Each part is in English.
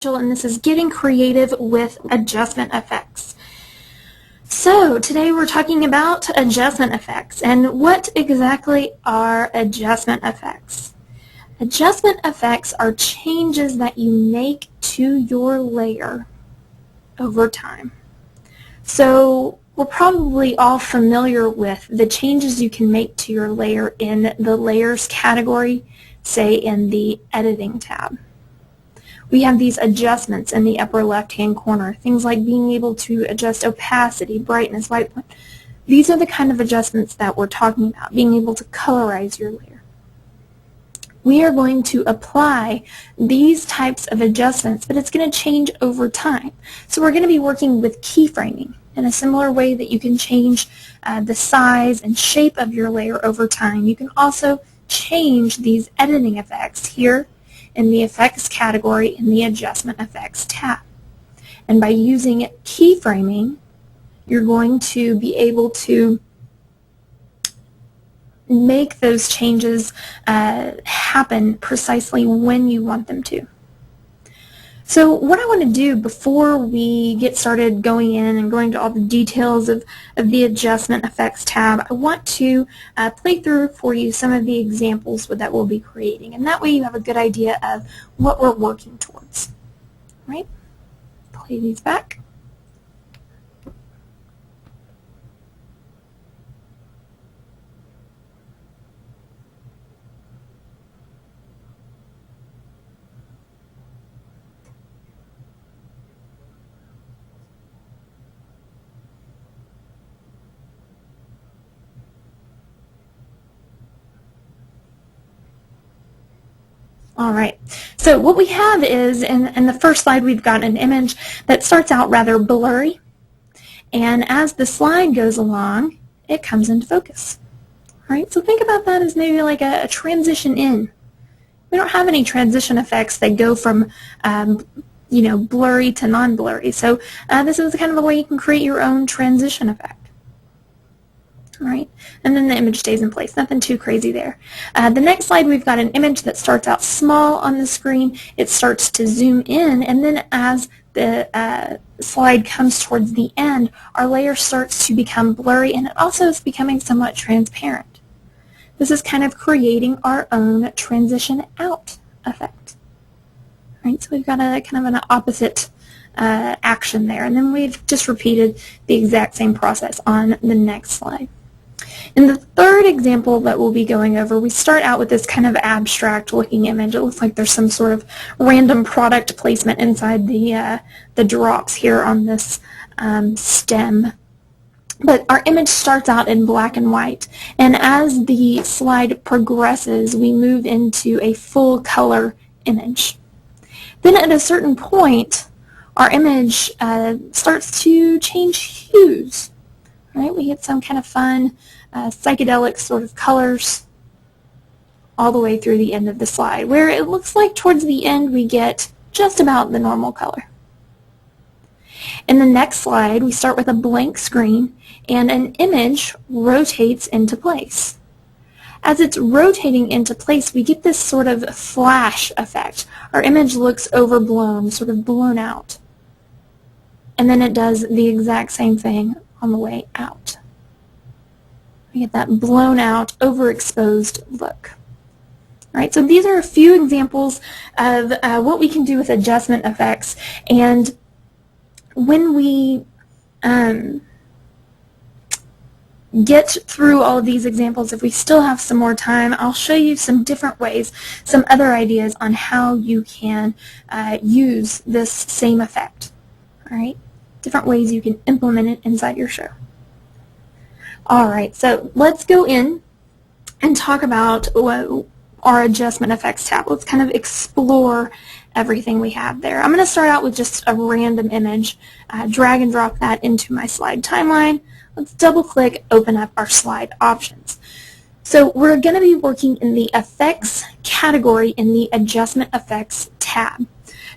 And this is Getting Creative with Adjustment Effects. So today we're talking about adjustment effects, and what exactly are adjustment effects? Adjustment effects are changes that you make to your layer over time. So we're probably all familiar with the changes you can make to your layer in the Layers category, say in the Editing tab. We have these adjustments in the upper left-hand corner, things like being able to adjust opacity, brightness, white point. These are the kind of adjustments that we're talking about, being able to colorize your layer. We are going to apply these types of adjustments, but it's going to change over time. So we're going to be working with keyframing in a similar way that you can change the size and shape of your layer over time. You can also change these editing effects here in the Effects category in the Adjustment Effects tab. And by using keyframing, you're going to be able to make those changes happen precisely when you want them to. So what I want to do before we get started going in and going to all the details of the Adjustment Effects tab, I want to play through for you some of the examples that we'll be creating. And that way you have a good idea of what we're working towards. All right? Play these back. All right, so what we have is, in the first slide, we've got an image that starts out rather blurry, and as the slide goes along, it comes into focus. All right, so think about that as maybe like a transition in. We don't have any transition effects that go from blurry to non-blurry, so this is kind of a way you can create your own transition effect. All right, and then the image stays in place. Nothing too crazy there. The next slide, we've got an image that starts out small on the screen. It starts to zoom in, and then as the slide comes towards the end, our layer starts to become blurry, and it also is becoming somewhat transparent. This is kind of creating our own transition out effect. All right, so we've got a kind of an opposite action there, and then we've just repeated the exact same process on the next slide. In the third example that we'll be going over, we start out with this kind of abstract looking image. It looks like there's some sort of random product placement inside the drops here on this stem. But our image starts out in black and white, and as the slide progresses, we move into a full color image. Then at a certain point, our image starts to change hues. Right? We get some kind of fun psychedelic sort of colors all the way through the end of the slide, where it looks like towards the end we get just about the normal color. In the next slide, we start with a blank screen, and an image rotates into place. As it's rotating into place, we get this sort of flash effect. Our image looks overblown, sort of blown out. And then it does the exact same thing on the way out. We get that blown out, overexposed look. All right, so these are a few examples of what we can do with adjustment effects, and when we get through all of these examples, if we still have some more time, I'll show you some different ways, some other ideas on how you can use this same effect. All right, different ways you can implement it inside your show. All right, so let's go in and talk about our Adjustment Effects tab. Let's kind of explore everything we have there. I'm going to start out with just a random image, drag and drop that into my slide timeline. Let's double click, open up our slide options. So we're going to be working in the Effects category in the Adjustment Effects tab.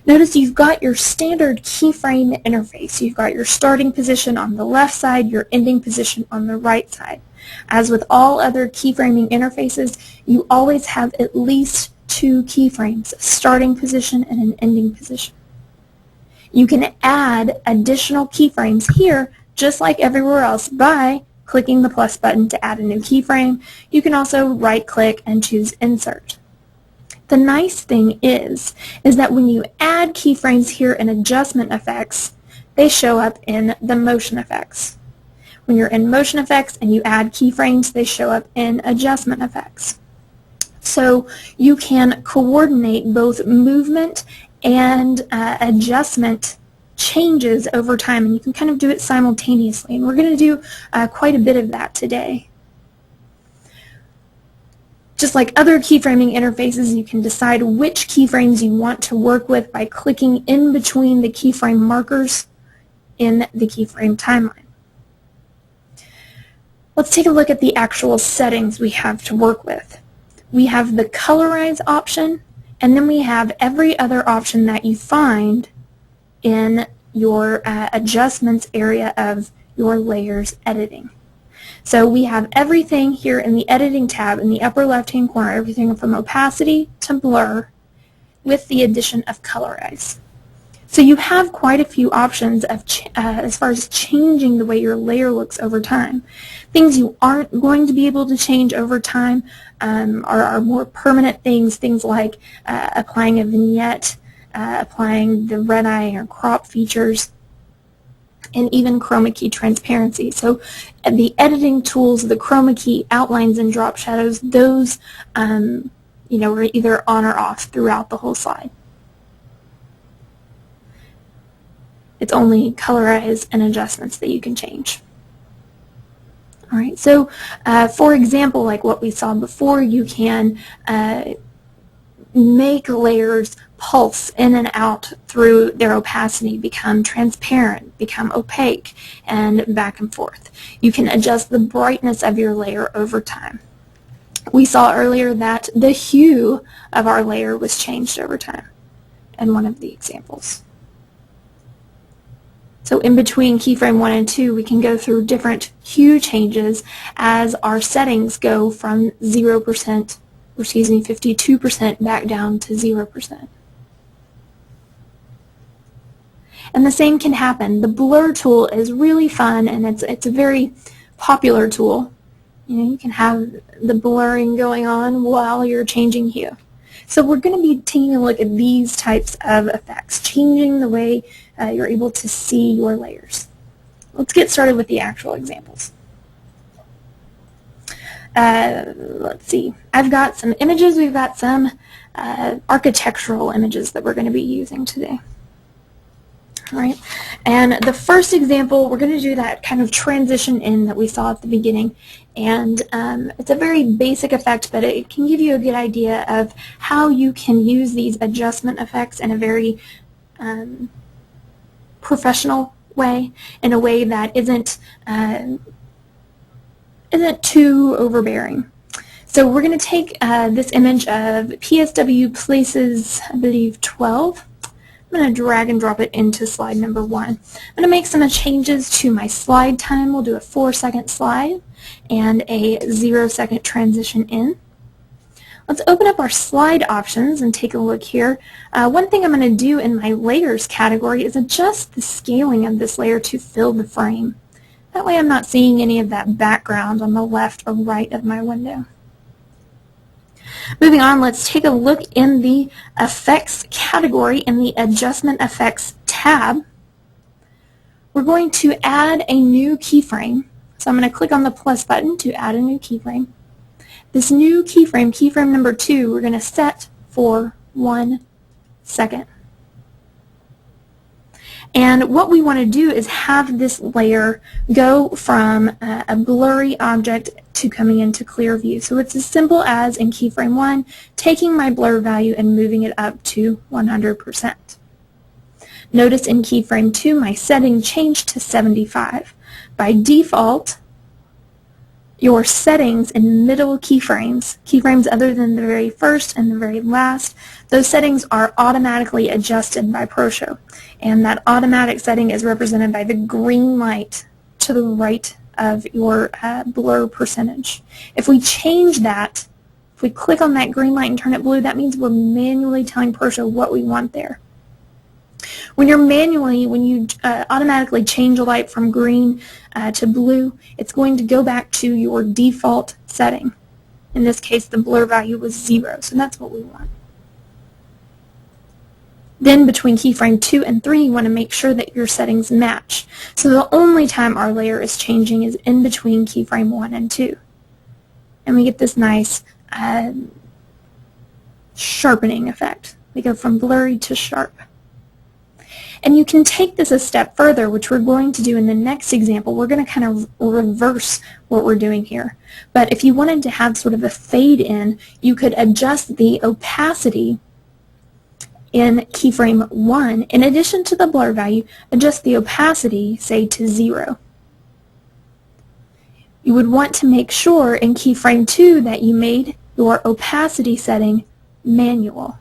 Notice you've got your standard keyframe interface. You've got your starting position on the left side, your ending position on the right side. As with all other keyframing interfaces, you always have at least two keyframes, a starting position and an ending position. You can add additional keyframes here, just like everywhere else, by clicking the plus button to add a new keyframe. You can also right-click and choose Insert. The nice thing is that when you add keyframes here in Adjustment Effects, they show up in the Motion Effects. When you're in Motion Effects and you add keyframes, they show up in Adjustment Effects. So you can coordinate both movement and adjustment changes over time, and you can kind of do it simultaneously, and we're going to do quite a bit of that today. Just like other keyframing interfaces, you can decide which keyframes you want to work with by clicking in between the keyframe markers in the keyframe timeline. Let's take a look at the actual settings we have to work with. We have the Colorize option, and then we have every other option that you find in your adjustments area of your layers editing. So we have everything here in the editing tab in the upper left hand corner, everything from opacity to blur, with the addition of Colorize. So you have quite a few options of as far as changing the way your layer looks over time. Things you aren't going to be able to change over time are more permanent things like applying a vignette, applying the red eye or crop features, and even chroma key transparency. So the editing tools, the chroma key outlines and drop shadows, those are either on or off throughout the whole slide. It's only Colorize and adjustments that you can change. All right, so for example, like what we saw before, you can make layers pulse in and out through their opacity, become transparent, become opaque, and back and forth. You can adjust the brightness of your layer over time. We saw earlier that the hue of our layer was changed over time in one of the examples. So in between keyframe 1 and 2, we can go through different hue changes as our settings go from 52% back down to 0%. And the same can happen. The blur tool is really fun, and it's a very popular tool. You can have the blurring going on while you're changing hue. So we're going to be taking a look at these types of effects, changing the way you're able to see your layers. Let's get started with the actual examples. Let's see. I've got some images. We've got some architectural images that we're going to be using today. All right. And the first example, we're going to do that kind of transition in that we saw at the beginning. And it's a very basic effect, but it can give you a good idea of how you can use these adjustment effects in a very professional way, in a way that isn't too overbearing. So we're going to take this image of PSW Places, I believe 12. I'm going to drag and drop it into slide number 1. I'm going to make some changes to my slide time. We'll do a 4-second slide and a 0-second transition in. Let's open up our slide options and take a look here. One thing I'm going to do in my layers category is adjust the scaling of this layer to fill the frame. That way I'm not seeing any of that background on the left or right of my window. Moving on, let's take a look in the Effects category in the Adjustment Effects tab. We're going to add a new keyframe. So I'm going to click on the plus button to add a new keyframe. This new keyframe, keyframe number 2, we're going to set for 1 second. And what we want to do is have this layer go from a blurry object to coming into clear view. So it's as simple as, in keyframe 1, taking my blur value and moving it up to 100%. Notice in keyframe 2, my setting changed to 75. By default, your settings in middle keyframes other than the very first and the very last, those settings are automatically adjusted by ProShow. And that automatic setting is represented by the green light to the right of your blur percentage. If we change that, if we click on that green light and turn it blue, that means we're manually telling ProShow what we want there. When you automatically change a light from green to blue, it's going to go back to your default setting. In this case, the blur value was 0, so that's what we want. Then between keyframe 2 and 3, you want to make sure that your settings match. So the only time our layer is changing is in between keyframe 1 and 2. And we get this nice sharpening effect. We go from blurry to sharp. And you can take this a step further, which we're going to do in the next example. We're going to kind of reverse what we're doing here. But if you wanted to have sort of a fade in, you could adjust the opacity in keyframe 1. In addition to the blur value, adjust the opacity, say, to 0. You would want to make sure in keyframe 2 that you made your opacity setting manual.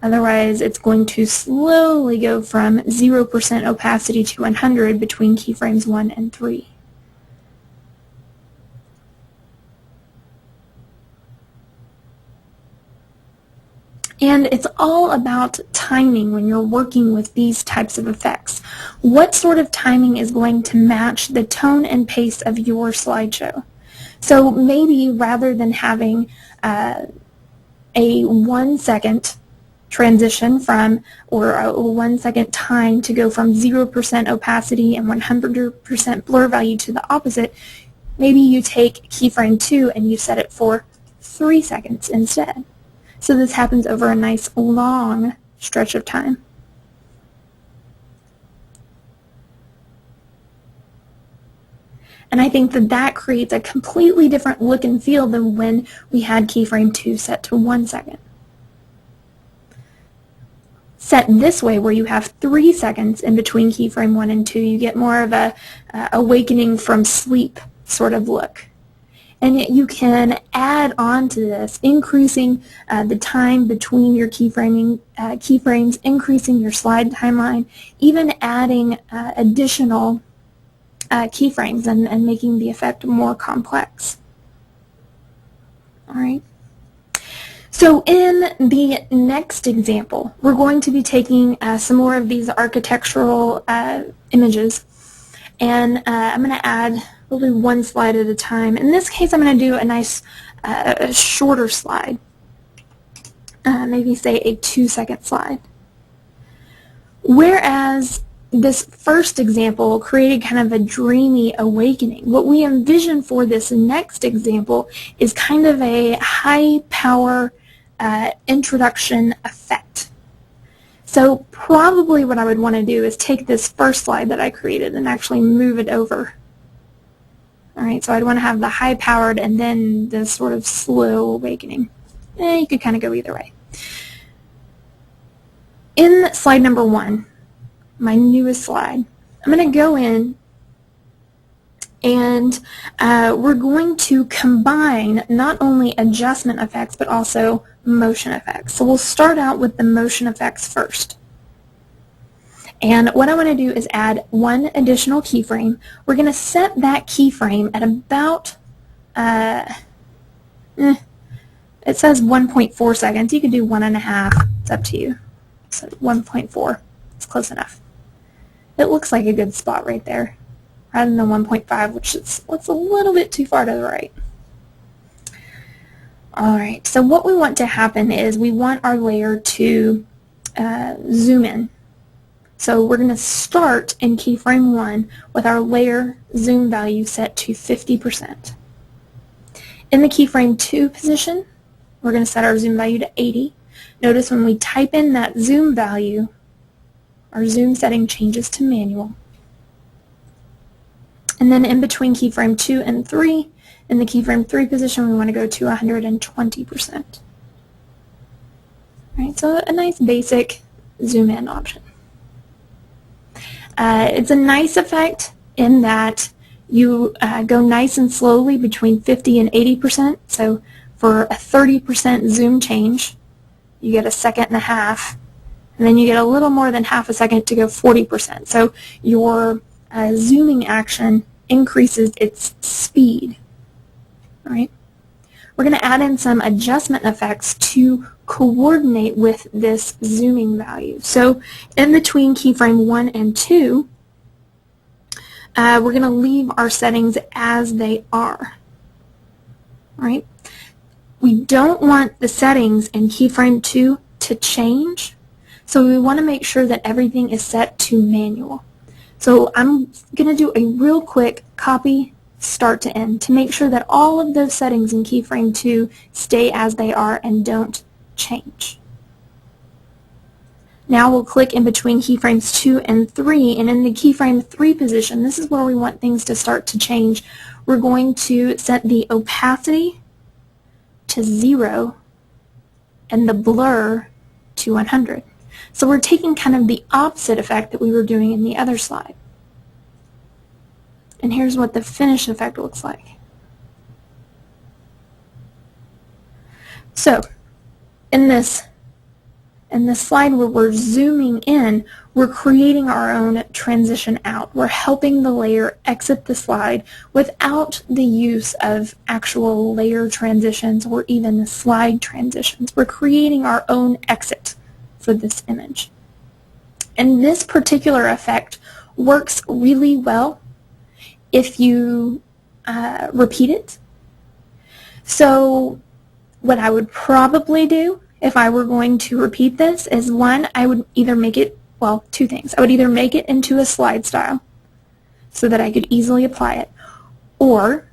Otherwise, it's going to slowly go from 0% opacity to 100 between keyframes 1 and 3. And it's all about timing when you're working with these types of effects. What sort of timing is going to match the tone and pace of your slideshow? So maybe rather than having a 1 second transition from, or a 1 second time to go from 0% opacity and 100% blur value to the opposite, maybe you take keyframe 2 and you set it for 3 seconds instead. So this happens over a nice long stretch of time. And I think that that creates a completely different look and feel than when we had keyframe 2 set to 1 second. Set this way, where you have 3 seconds in between keyframe 1 and 2, you get more of a awakening from sleep sort of look. And yet you can add on to this, increasing the time between your keyframes, increasing your slide timeline, even adding additional keyframes and making the effect more complex. All right. So in the next example, we're going to be taking some more of these architectural images, and I'm going to add probably one slide at a time. In this case, I'm going to do a nice a shorter slide, maybe say a 2-second slide. Whereas this first example created kind of a dreamy awakening, what we envision for this next example is kind of a high-power introduction effect. So probably what I would want to do is take this first slide that I created and actually move it over. All right, so I'd want to have the high-powered and then the sort of slow awakening. You could kind of go either way. In slide number 1, my newest slide, I'm going to go in and we're going to combine not only adjustment effects but also motion effects. So we'll start out with the motion effects first. And what I want to do is add one additional keyframe. We're going to set that keyframe at about, it says 1.4 seconds. You could do 1.5. It's up to you. So 1.4. It's close enough. It looks like a good spot right there, rather than 1.5, which is a little bit too far to the right. All right, so what we want to happen is we want our layer to zoom in. So we're going to start in keyframe 1 with our layer zoom value set to 50%. In the keyframe 2 position, we're going to set our zoom value to 80. Notice when we type in that zoom value, our zoom setting changes to manual. And then in between keyframe 2 and 3, in the keyframe 3 position, we want to go to 120%. All right, so a nice basic zoom in option. It's a nice effect in that you go nice and slowly between 50 and 80%. So for a 30% zoom change, you get 1.5 seconds, and then you get a little more than half a second to go 40%. So your zooming action increases its speed. All right. We're going to add in some adjustment effects to coordinate with this zooming value. So in between keyframe 1 and 2, we're going to leave our settings as they are. Right? We don't want the settings in keyframe 2 to change, so we want to make sure that everything is set to manual. So I'm going to do a real quick copy start to end to make sure that all of those settings in keyframe 2 stay as they are and don't change. Now we'll click in between keyframes 2 and 3, and in the keyframe 3 position, this is where we want things to start to change. We're going to set the opacity to 0 and the blur to 100. So we're taking kind of the opposite effect that we were doing in the other slide. And here's what the finished effect looks like. So in this slide where we're zooming in, we're creating our own transition out. We're helping the layer exit the slide without the use of actual layer transitions or even the slide transitions. We're creating our own exit for this image. And this particular effect works really well if you repeat it. So what I would probably do if I were going to repeat this is, one, I would either make it, well, two things. I would either make it into a slide style so that I could easily apply it, or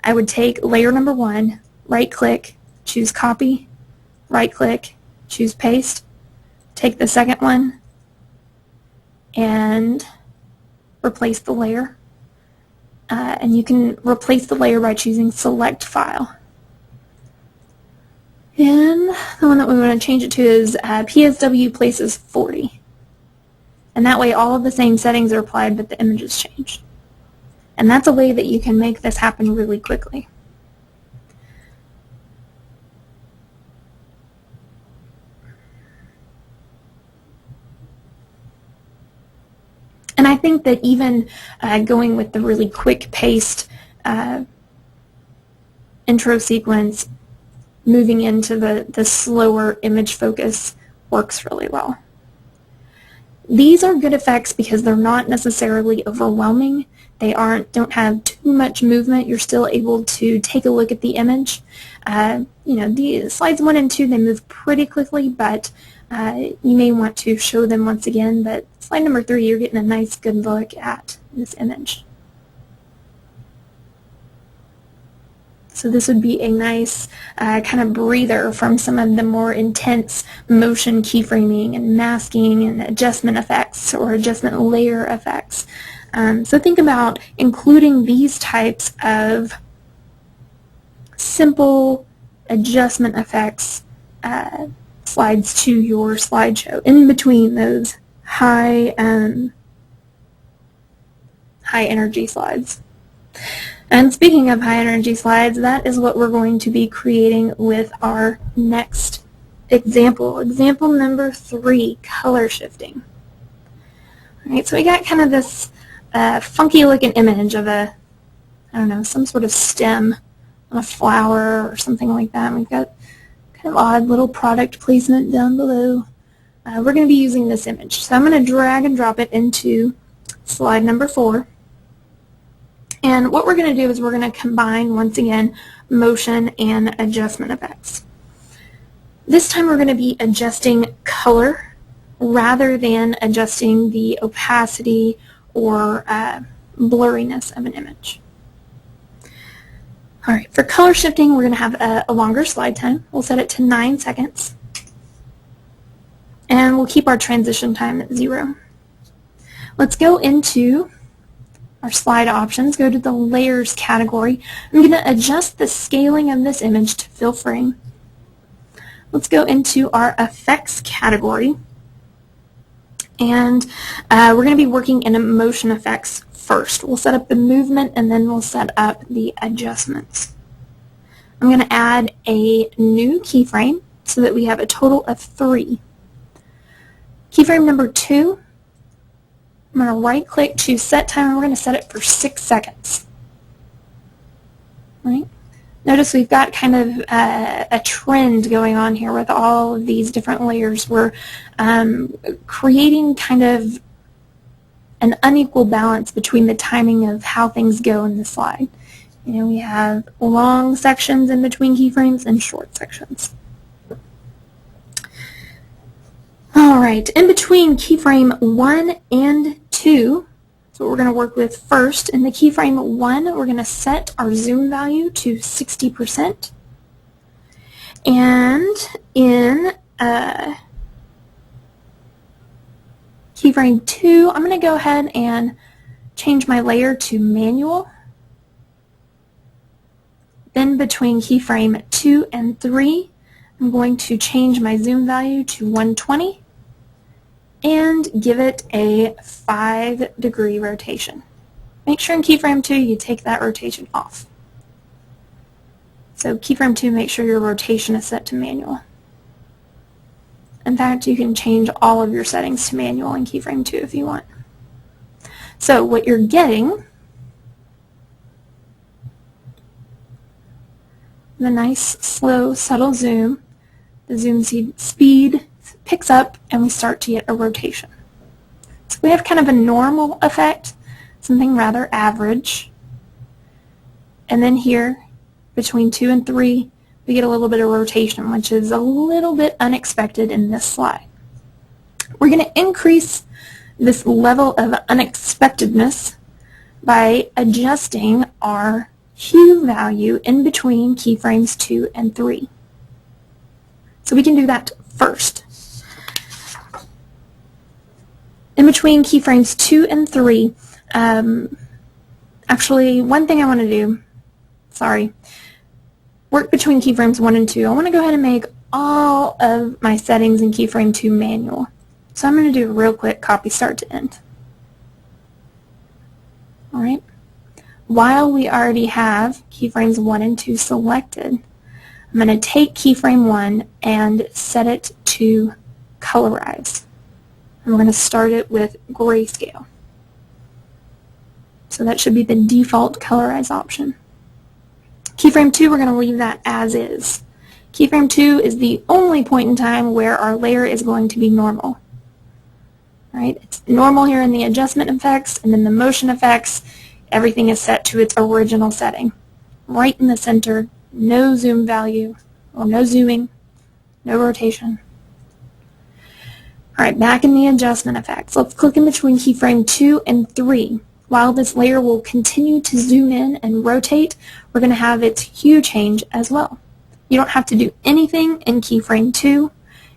I would take layer number 1, right-click, choose copy, right-click, choose paste, take the second one, and replace the layer. And you can replace the layer by choosing select file. And the one that we want to change it to is PSW places 40. And that way all of the same settings are applied, but the image is changed. And that's a way that you can make this happen really quickly. And I think that even going with the really quick-paced intro sequence, moving into the slower image focus works really well. These are good effects because they're not necessarily overwhelming. They don't have too much movement. You're still able to take a look at the image. The slides 1 and 2, they move pretty quickly, but you may want to show them once again. But slide number 3, you're getting a nice good look at this image. So this would be a nice kind of breather from some of the more intense motion keyframing and masking and adjustment effects or adjustment layer effects. So think about including these types of simple adjustment effects slides to your slideshow in between those high energy slides. And speaking of high energy slides, that is what we're going to be creating with our next example. Example number 3, color shifting. All right, so we got kind of this funky looking image of some sort of stem on a flower or something like that. And we've got kind of odd little product placement down below. We're going to be using this image. So I'm going to drag and drop it into slide number 4. And what we're going to do is we're going to combine, once again, motion and adjustment effects. This time we're going to be adjusting color rather than adjusting the opacity or blurriness of an image. All right, for color shifting, we're going to have a longer slide time. We'll set it to 9 seconds. And we'll keep our transition time at 0. Let's go into our slide options, go to the layers category. I'm going to adjust the scaling of this image to fill frame. Let's go into our effects category, and we're going to be working in motion effects first. We'll set up the movement and then we'll set up the adjustments. I'm going to add a new keyframe so that we have a total of 3. Keyframe number 2, I'm going to right-click, choose Set Time, and we're going to set it for 6 seconds. Right? Notice we've got kind of a trend going on here with all of these different layers. We're creating kind of an unequal balance between the timing of how things go in the slide. You know, we have long sections in between keyframes and short sections. All right, in between keyframe 1 and 2, so what we're going to work with first. In the keyframe 1, we're going to set our zoom value to 60%. And in keyframe 2, I'm going to go ahead and change my layer to manual. Then between keyframe 2 and 3, I'm going to change my zoom value to 120 and give it a 5-degree rotation. Make sure in keyframe 2 you take that rotation off. So keyframe 2, make sure your rotation is set to manual. In fact, you can change all of your settings to manual in keyframe 2 if you want. So what you're getting, the nice, slow, subtle zoom, the zoom speed picks up and we start to get a rotation. So we have kind of a normal effect, something rather average. And then here, between 2 and 3, we get a little bit of rotation, which is a little bit unexpected in this slide. We're going to increase this level of unexpectedness by adjusting our hue value in between keyframes 2 and 3. So we can do that first. In between keyframes 2 and 3, actually one thing I want to do, work between keyframes 1 and 2. I want to go ahead and make all of my settings in keyframe 2 manual. So I'm going to do a real quick copy start to end. Alright. While we already have keyframes 1 and 2 selected, I'm going to take keyframe 1 and set it to colorize. And we're going to start it with grayscale. So that should be the default colorize option. Keyframe 2, we're going to leave that as is. Keyframe 2 is the only point in time where our layer is going to be normal. Right? It's normal here in the adjustment effects, and then the motion effects, everything is set to its original setting. Right in the center, no zoom value, or no zooming, no rotation. Alright, back in the adjustment effects. Let's click in between keyframe 2 and 3. While this layer will continue to zoom in and rotate, we're going to have its hue change as well. You don't have to do anything in keyframe 2.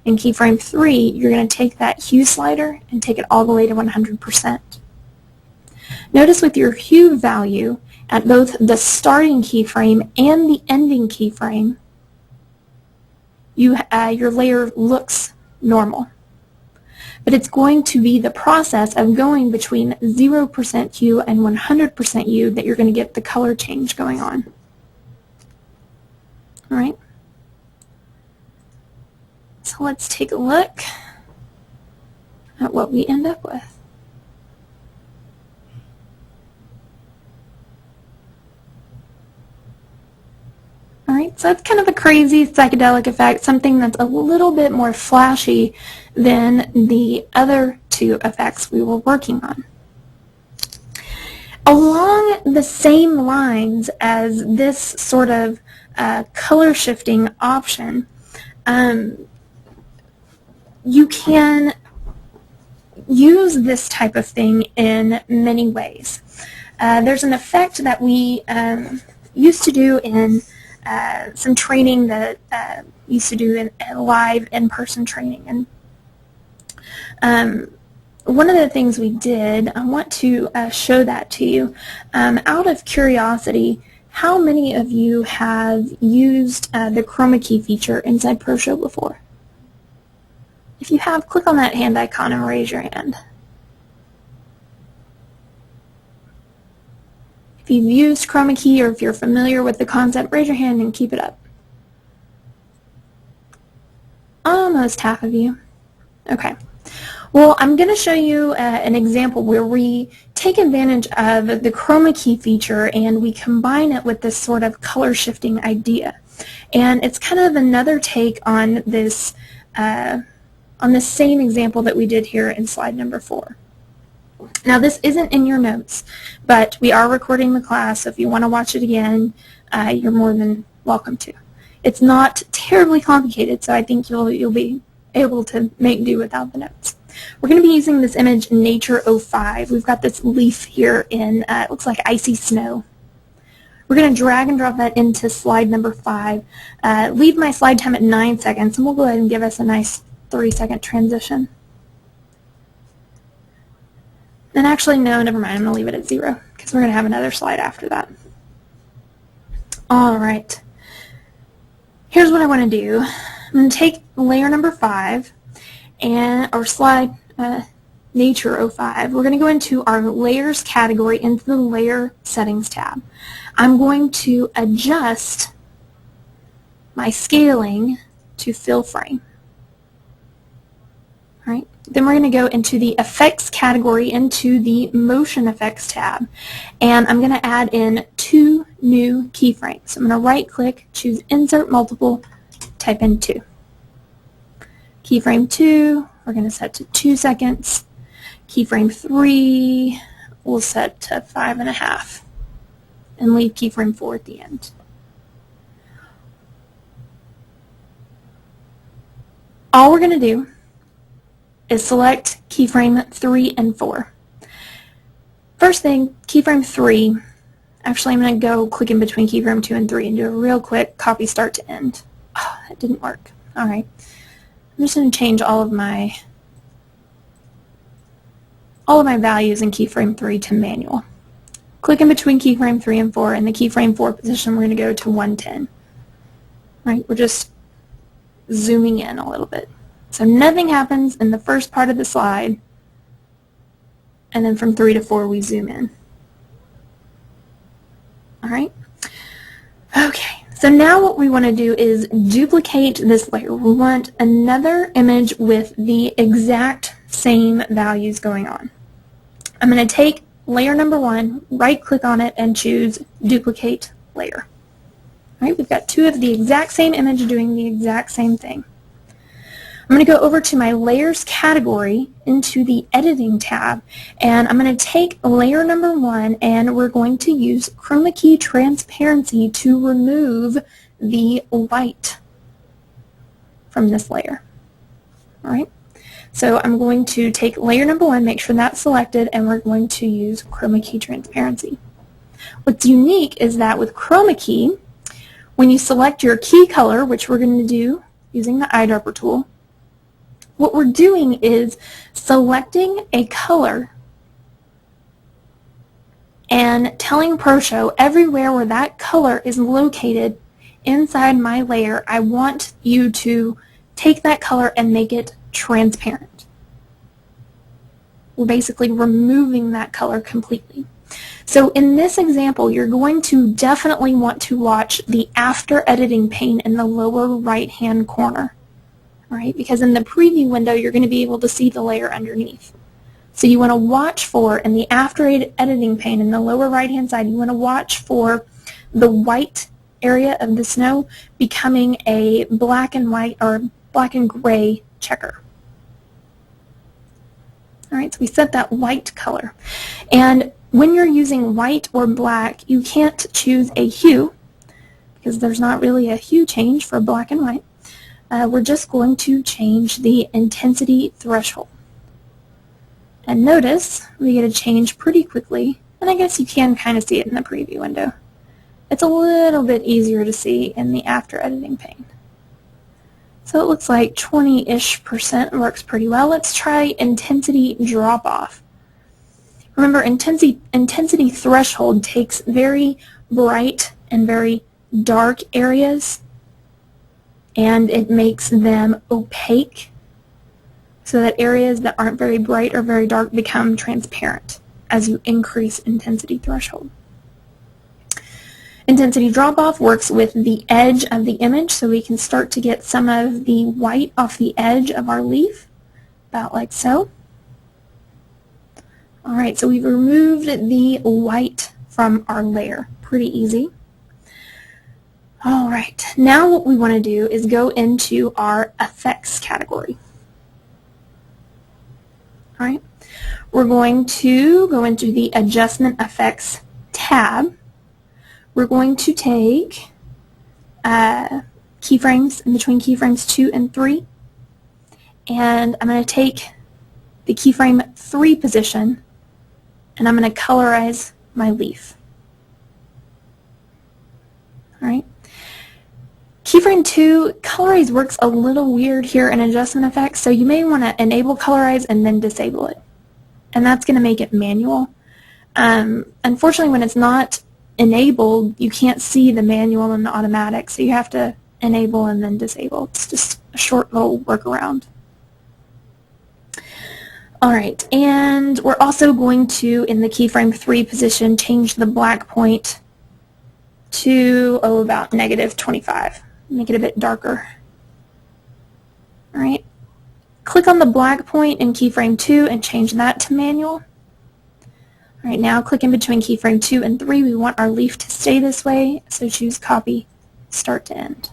In keyframe 3, you're going to take that hue slider and take it all the way to 100%. Notice with your hue value at both the starting keyframe and the ending keyframe, your layer looks normal. But it's going to be the process of going between 0% hue and 100% hue that you're going to get the color change going on. Alright? So let's take a look at what we end up with. Alright, so that's kind of a crazy psychedelic effect, something that's a little bit more flashy than the other two effects we were working on. Along the same lines as this sort of color shifting option, you can use this type of thing in many ways. There's an effect that we used to do in some training that used to do in live in-person training. And one of the things we did, I want to show that to you. Out of curiosity, how many of you have used the chroma key feature inside ProShow before? If you have, click on that hand icon and raise your hand. If you've used chroma key or if you're familiar with the concept, raise your hand and keep it up. Almost half of you. Okay. Well, I'm going to show you an example where we take take advantage of the chroma key feature and we combine it with this sort of color shifting idea. And it's kind of another take on this same example that we did here in slide number 4. Now this isn't in your notes, but we are recording the class, so if you want to watch it again, you're more than welcome to. It's not terribly complicated, so I think you'll be able to make do without the notes. We're going to be using this image Nature 05. We've got this leaf here in, it looks like icy snow. We're going to drag and drop that into slide number 5. Leave my slide time at 9 seconds, and we'll go ahead and give us a nice 3-second transition. And actually, no, never mind. I'm going to leave it at 0 because we're going to have another slide after that. All right. Here's what I want to do. I'm going to take layer number 5 and our slide Nature 05. We're going to go into our layers category into the layer settings tab. I'm going to adjust my scaling to fill frame. All right. Then we're going to go into the effects category into the motion effects tab, and I'm going to add in 2 new keyframes. So I'm going to right click, choose insert multiple, type in 2. Keyframe 2 we're going to set to 2 seconds. Keyframe 3 we'll set to 5.5 and leave keyframe 4 at the end. All we're going to do is select keyframe 3 and 4. First thing, keyframe 3, actually I'm going to go click in between keyframe 2 and 3 and do a real quick copy start to end. Oh, that didn't work. Alright. I'm just going to change all of my values in keyframe 3 to manual. Click in between keyframe 3 and 4, and the keyframe 4 position we're going to go to 110. Right, we're just zooming in a little bit. So nothing happens in the first part of the slide, and then from 3 to 4 we zoom in. All right. Okay, so now what we want to do is duplicate this layer. We want another image with the exact same values going on. I'm going to take layer number 1, right click on it, and choose duplicate layer. All right, we've got 2 of the exact same image doing the exact same thing. I'm going to go over to my layers category into the editing tab, and I'm going to take layer number 1 and we're going to use chroma key transparency to remove the white from this layer. All right, so I'm going to take layer number 1, make sure that's selected, and we're going to use chroma key transparency. What's unique is that with chroma key, when you select your key color, which we're going to do using the eyedropper tool, what we're doing is selecting a color and telling ProShow everywhere where that color is located inside my layer, I want you to take that color and make it transparent. We're basically removing that color completely. So in this example, you're going to definitely want to watch the after editing pane in the lower right hand corner. Right? Because in the preview window, you're going to be able to see the layer underneath. So you want to watch for, in the after editing pane in the lower right hand side, you want to watch for the white area of the snow becoming a black and white or black and gray checker. All right, so we set that white color. And when you're using white or black, you can't choose a hue because there's not really a hue change for black and white. We're just going to change the intensity threshold. And notice we get a change pretty quickly, and I guess you can kind of see it in the preview window. It's a little bit easier to see in the after editing pane. So it looks like 20-ish% works pretty well. Let's try intensity drop off. Remember, intensity threshold takes very bright and very dark areas and it makes them opaque so that areas that aren't very bright or very dark become transparent as you increase intensity threshold. Intensity drop-off works with the edge of the image, so we can start to get some of the white off the edge of our leaf, about like so. All right, so we've removed the white from our layer. Pretty easy. All right, now what we want to do is go into our effects category. All right, we're going to go into the Adjustment Effects tab. We're going to take keyframes in between keyframes 2 and 3, and I'm going to take the keyframe 3 position, and I'm going to colorize my leaf. All right. Keyframe 2, Colorize works a little weird here in Adjustment Effects, so you may want to enable Colorize and then disable it. And that's going to make it manual. Unfortunately, when it's not enabled, you can't see the manual and the automatic, so you have to enable and then disable. It's just a short little workaround. All right, and we're also going to, in the keyframe 3 position, change the black point to, about -25. Make it a bit darker. All right, click on the black point in keyframe 2 and change that to manual. All right, now click in between keyframe 2 and 3. We want our leaf to stay this way, so choose Copy, Start to End.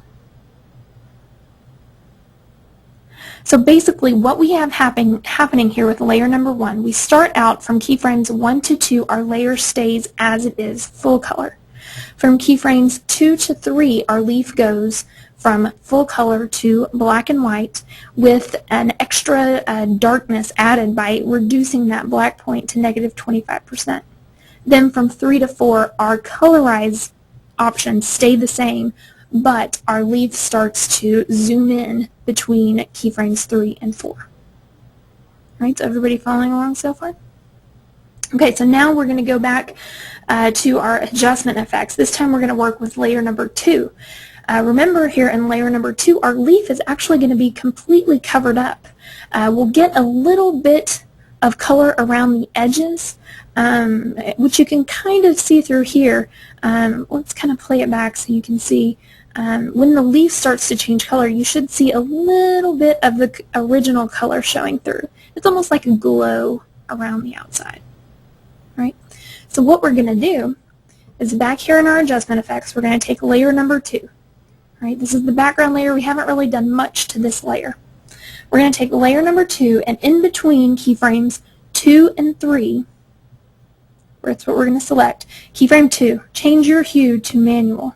So basically what we have happening here with layer number 1, we start out from keyframes 1 to 2, our layer stays as it is, full color. From keyframes 2 to 3, our leaf goes from full color to black and white with an extra darkness added by reducing that black point to -25%. Then from 3 to 4, our colorize options stay the same, but our leaf starts to zoom in between keyframes 3 and 4. All right, so everybody following along so far? Okay, so now we're going to go back to our adjustment effects. This time we're going to work with layer number 2. Remember here in layer number 2, our leaf is actually going to be completely covered up. We'll get a little bit of color around the edges, which you can kind of see through here. Let's kind of play it back so you can see. When the leaf starts to change color, you should see a little bit of the original color showing through. It's almost like a glow around the outside. Right? So what we're going to do is back here in our adjustment effects, we're going to take layer number 2. Right? This is the background layer. We haven't really done much to this layer. We're going to take layer number 2, and in between keyframes 2 and 3, that's what we're going to select. Keyframe 2, change your hue to manual.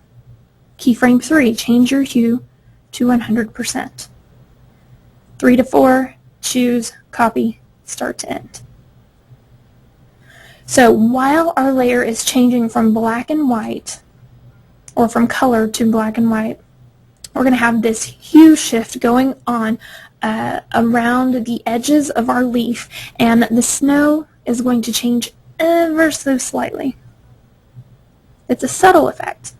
Keyframe 3, change your hue to 100%. 3 to 4, choose Copy, Start to End. So while our layer is changing from black and white, or from color to black and white, we're going to have this hue shift going on around the edges of our leaf, and the snow is going to change ever so slightly. It's a subtle effect.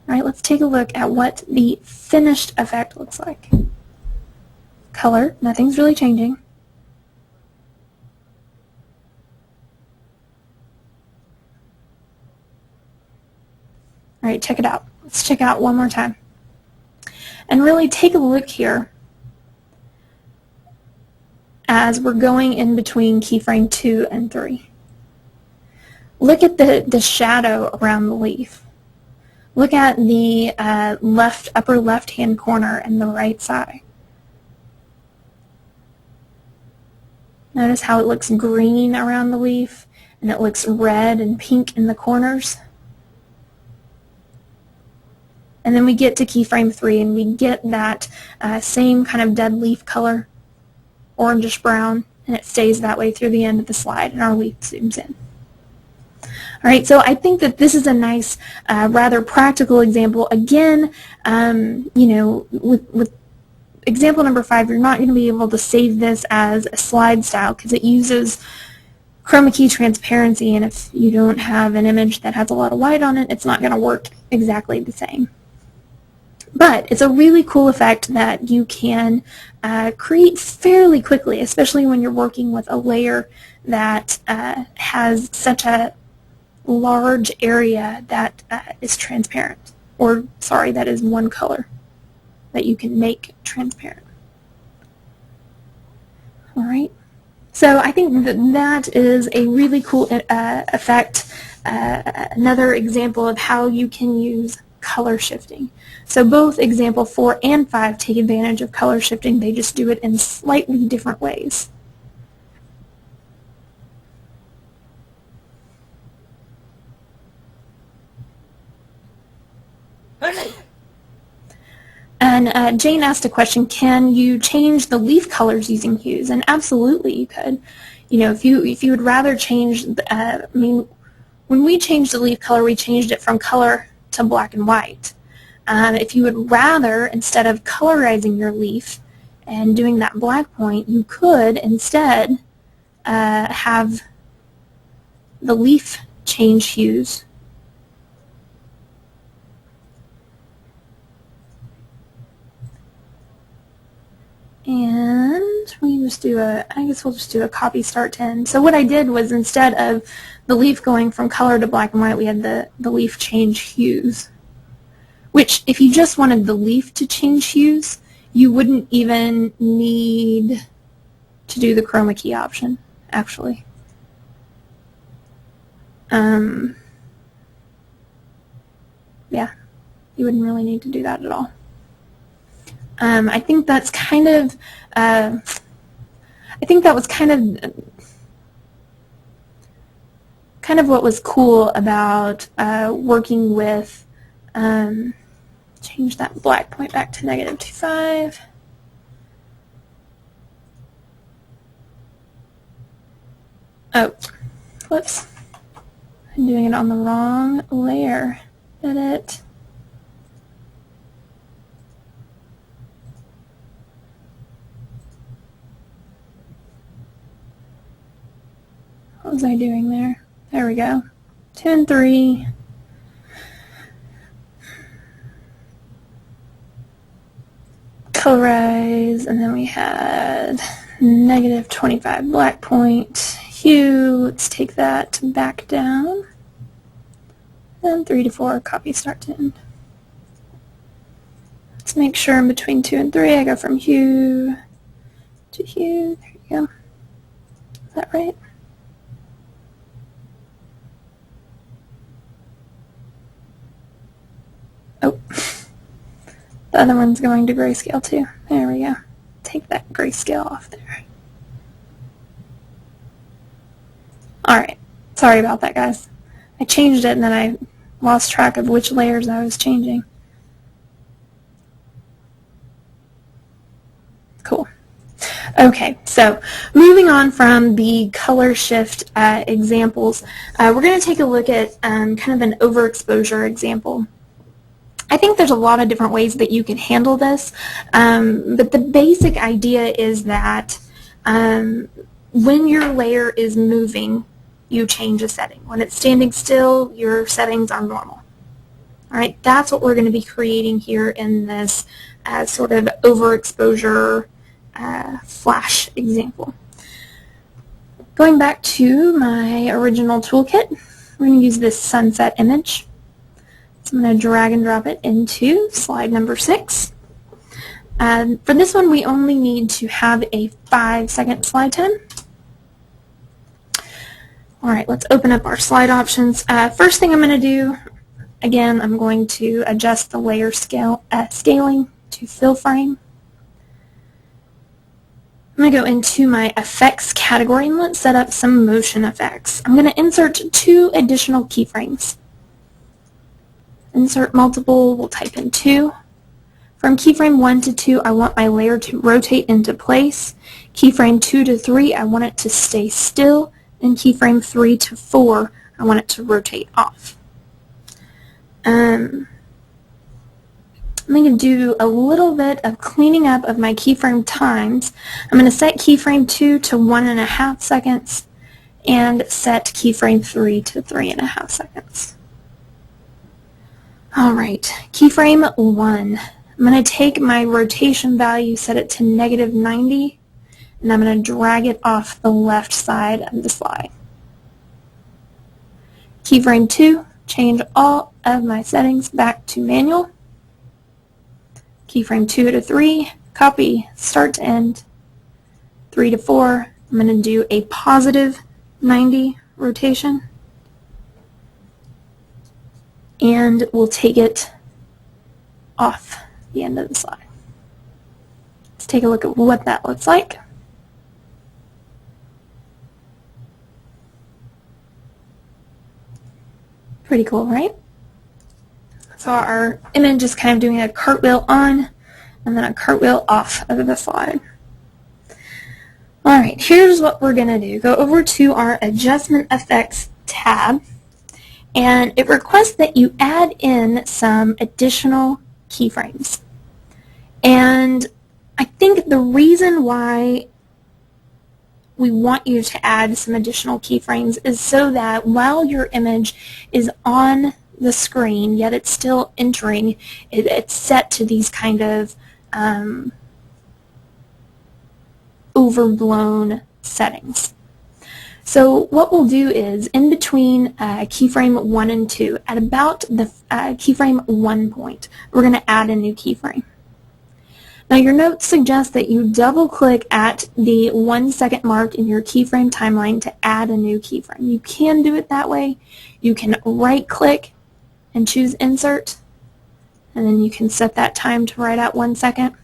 All right, let's take a look at what the finished effect looks like. Color, nothing's really changing. All right, check it out. Let's check it out one more time. And really take a look here as we're going in between keyframe 2 and 3. Look at the shadow around the leaf. Look at the upper left-hand corner and the right side. Notice how it looks green around the leaf, and it looks red and pink in the corners. And then we get to keyframe 3, and we get that same kind of dead leaf color, orangish brown, and it stays that way through the end of the slide, and our leaf zooms in. All right, so I think that this is a nice, rather practical example. Again, you know, with example number 5, you're not going to be able to save this as a slide style because it uses chroma key transparency, and if you don't have an image that has a lot of white on it, it's not going to work exactly the same. But it's a really cool effect that you can create fairly quickly, especially when you're working with a layer that has such a large area that is transparent, or sorry, that is one color that you can make transparent. All right. So I think that is a really cool effect, another example of how you can use color shifting. So both example 4 and 5 take advantage of color shifting. They just do it in slightly different ways. And Jane asked a question, can you change the leaf colors using hues? And absolutely you could. You know, if you would rather change, I mean, when we changed the leaf color, we changed it from color to black and white. If you would rather, instead of colorizing your leaf and doing that black point, you could instead have the leaf change hues. And we just do I guess we'll just do a copy start to end. So what I did was, instead of the leaf going from color to black and white, we had the leaf change hues. Which, if you just wanted the leaf to change hues, you wouldn't even need to do the chroma key option, actually. Yeah, you wouldn't really need to do that at all. I think that's kind of, I think that was kind of what was cool about working with, change that black point back to -25. Oh, whoops. I'm doing it on the wrong layer. Edit. What was I doing there? There we go. 2 and 3. Colorize, and then we had -25 black point. Hue, let's take that back down. And 3 to 4, copy start to end. Let's make sure in between 2 and 3 I go from hue to hue. There you go. Is that right? Oh, the other one's going to grayscale too. There we go. Take that grayscale off there. Alright, sorry about that, guys. I changed it and then I lost track of which layers I was changing. Cool. Okay, so moving on from the color shift examples, we're going to take a look at kind of an overexposure example. I think there's a lot of different ways that you can handle this, but the basic idea is that when your layer is moving, you change a setting. When it's standing still, your settings are normal. All right, that's what we're going to be creating here in this sort of overexposure flash example. Going back to my original toolkit, we're going to use this sunset image. So I'm going to drag and drop it into slide number 6. For this one, we only need to have a 5-second slide time. All right, let's open up our slide options. First thing I'm going to do, again, I'm going to adjust the layer scaling to fill frame. I'm going to go into my effects category and let's set up some motion effects. I'm going to insert 2 additional keyframes. Insert multiple, we'll type in 2. From keyframe 1 to 2, I want my layer to rotate into place. Keyframe 2 to 3, I want it to stay still. And keyframe 3 to 4, I want it to rotate off. I'm going to do a little bit of cleaning up of my keyframe times. I'm going to set keyframe 2 to 1.5 seconds and set keyframe 3 to 3.5 seconds. Alright, keyframe 1. I'm going to take my rotation value, set it to -90, and I'm going to drag it off the left side of the slide. Keyframe 2, change all of my settings back to manual. Keyframe 2 to 3, copy, start to end. 3 to 4, I'm going to do a positive 90 rotation, and we'll take it off the end of the slide. Let's take a look at what that looks like. Pretty cool, right? So our image is kind of doing a cartwheel on and then a cartwheel off of the slide. Alright, here's what we're going to do. Go over to our Adjustment Effects tab, and it requests that you add in some additional keyframes. And I think the reason why we want you to add some additional keyframes is so that while your image is on the screen, yet it's still entering, it's set to these kind of overblown settings. So what we'll do is, in between keyframe 1 and 2, at about the keyframe 1 point, we're going to add a new keyframe. Now your notes suggest that you double-click at the 1 second mark in your keyframe timeline to add a new keyframe. You can do it that way. You can right-click and choose Insert, and then you can set that time to right at 1 second.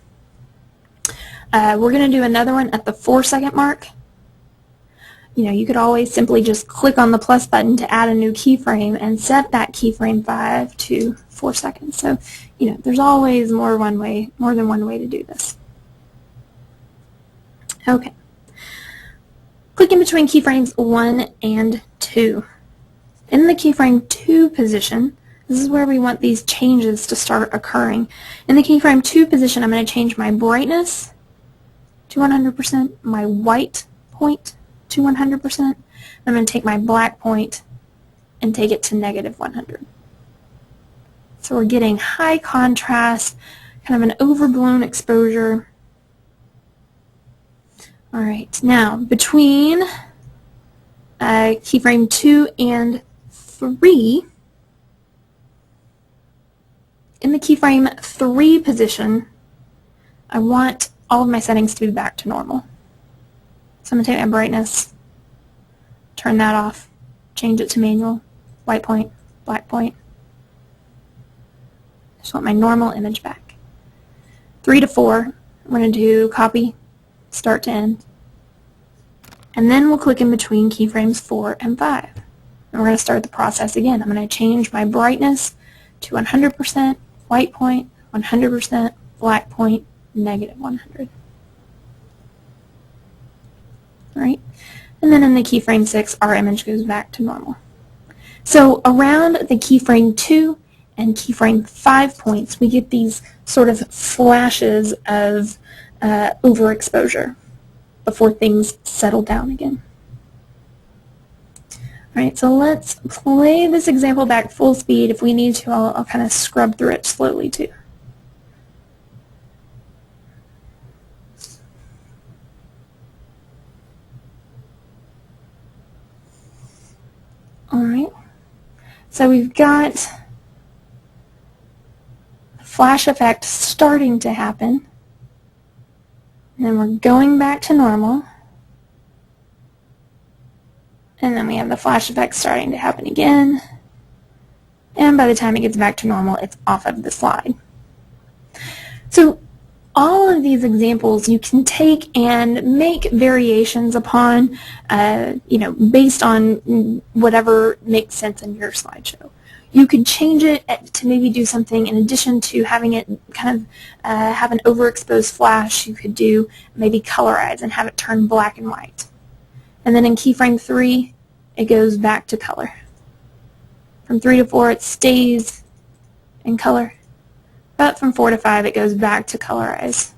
We're going to do another one at the 4 second mark. You know, you could always simply just click on the plus button to add a new keyframe and set that keyframe 5 to 4 seconds. So, you know, there's always more than one way to do this. Okay. Click in between keyframes 1 and 2. In the keyframe 2 position, this is where we want these changes to start occurring. In the keyframe 2 position, I'm going to change my brightness to 100%, my white point to 100%. I'm going to take my black point and take it to negative 100. So we're getting high contrast, kind of an overblown exposure. All right, now between keyframe 2 and 3, in the keyframe 3 position, I want all of my settings to be back to normal. So I'm going to take my brightness, turn that off, change it to manual, white point, black point. I just want my normal image back. 3 to 4, I'm going to do copy, start to end. And then we'll click in between keyframes 4 and 5. And we're going to start the process again. I'm going to change my brightness to 100%, white point, 100%, black point, negative 100. All right, and then in the keyframe 6, our image goes back to normal. So around the keyframe 2 and keyframe 5 points, we get these sort of flashes of overexposure before things settle down again. All right, so let's play this example back full speed. If we need to, I'll kind of scrub through it slowly too. All right, so we've got a flash effect starting to happen, and then we're going back to normal, and then we have the flash effect starting to happen again, and by the time it gets back to normal, it's off of the slide. So all of these examples you can take and make variations upon, based on whatever makes sense in your slideshow. You could change it to maybe do something in addition to having it kind of have an overexposed flash. You could do maybe colorize and have it turn black and white. And then in keyframe 3, it goes back to color. From 3 to 4, it stays in color. But from 4 to 5, it goes back to colorize.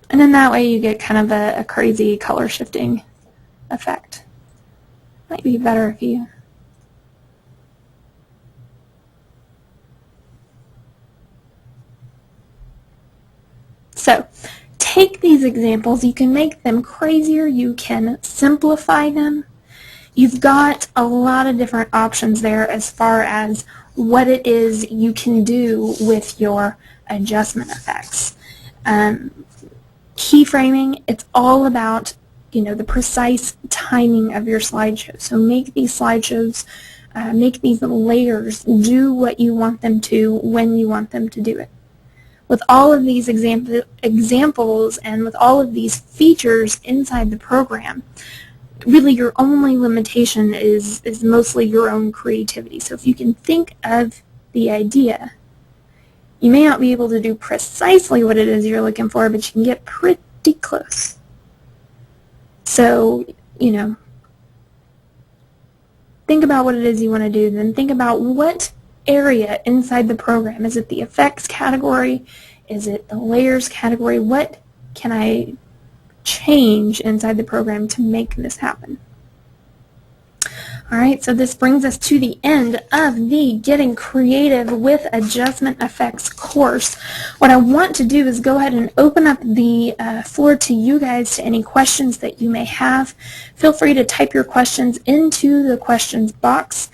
And then that way you get kind of a crazy color shifting effect. Might be better if you... So, take these examples, you can make them crazier, you can simplify them. You've got a lot of different options there as far as what it is you can do with your adjustment effects. Keyframing, it's all about, the precise timing of your slideshow. So make these slideshows, make these layers do what you want them to when you want them to do it. With all of these examples and with all of these features inside the program, really your only limitation is mostly your own creativity. So if you can think of the idea, you may not be able to do precisely what it is you're looking for, but you can get pretty close. So, think about what it is you want to do, then think about what area inside the program. Is it the effects category? Is it the layers category? What can I change inside the program to make this happen? All right, so this brings us to the end of the Getting Creative with Adjustment Effects course. What I want to do is go ahead and open up the floor to you guys, to any questions that you may have. Feel free to type your questions into the questions box.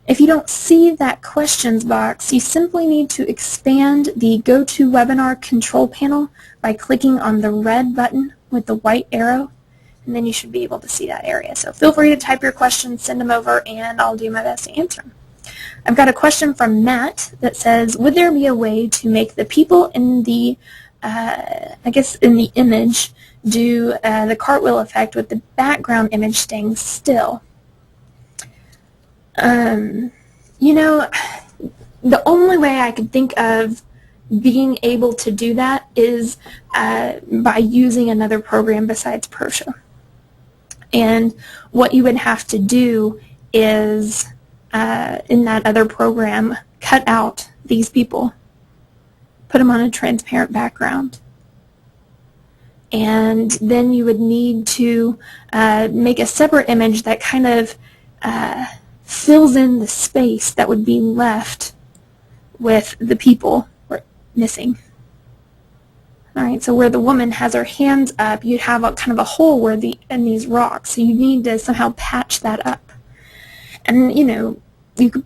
If you don't see that questions box, you simply need to expand the GoToWebinar control panel by clicking on the red button with the white arrow, and then you should be able to see that area. So feel free to type your questions, send them over, and I'll do my best to answer them. I've got a question from Matt that says, would there be a way to make the people in the, in the image do the cartwheel effect with the background image staying still? The only way I could think of being able to do that is by using another program besides ProShow. And what you would have to do is, in that other program, cut out these people, put them on a transparent background, and then you would need to make a separate image that kind of fills in the space that would be left with the people missing. All right, so where the woman has her hands up, you'd have a kind of a hole in these rocks. So you need to somehow patch that up. And you could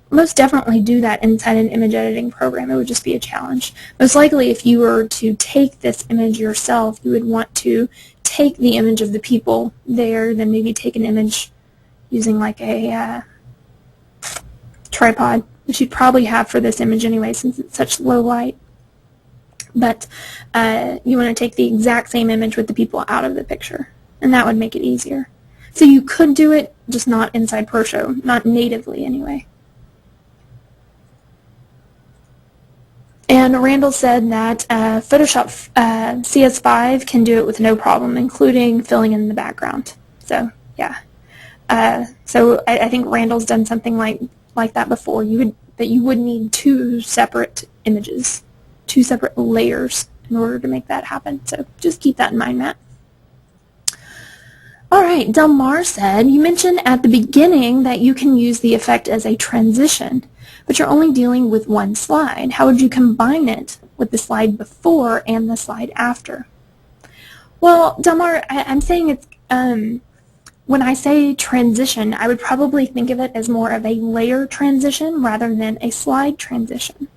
most definitely do that inside an image editing program. It would just be a challenge. Most likely, if you were to take this image yourself, you would want to take the image of the people there, then maybe take an image using like a tripod, which you'd probably have for this image anyway, since it's such low light. But you want to take the exact same image with the people out of the picture, and that would make it easier. So you could do it, just not inside ProShow, not natively anyway. And Randall said that Photoshop CS5 can do it with no problem, including filling in the background. So yeah. So I think Randall's done something like that before. You would need two separate images, two separate layers in order to make that happen. So just keep that in mind, Matt. All right, Delmar said, you mentioned at the beginning that you can use the effect as a transition, but you're only dealing with one slide. How would you combine it with the slide before and the slide after? Well, Delmar, I'm saying it's, when I say transition, I would probably think of it as more of a layer transition rather than a slide transition.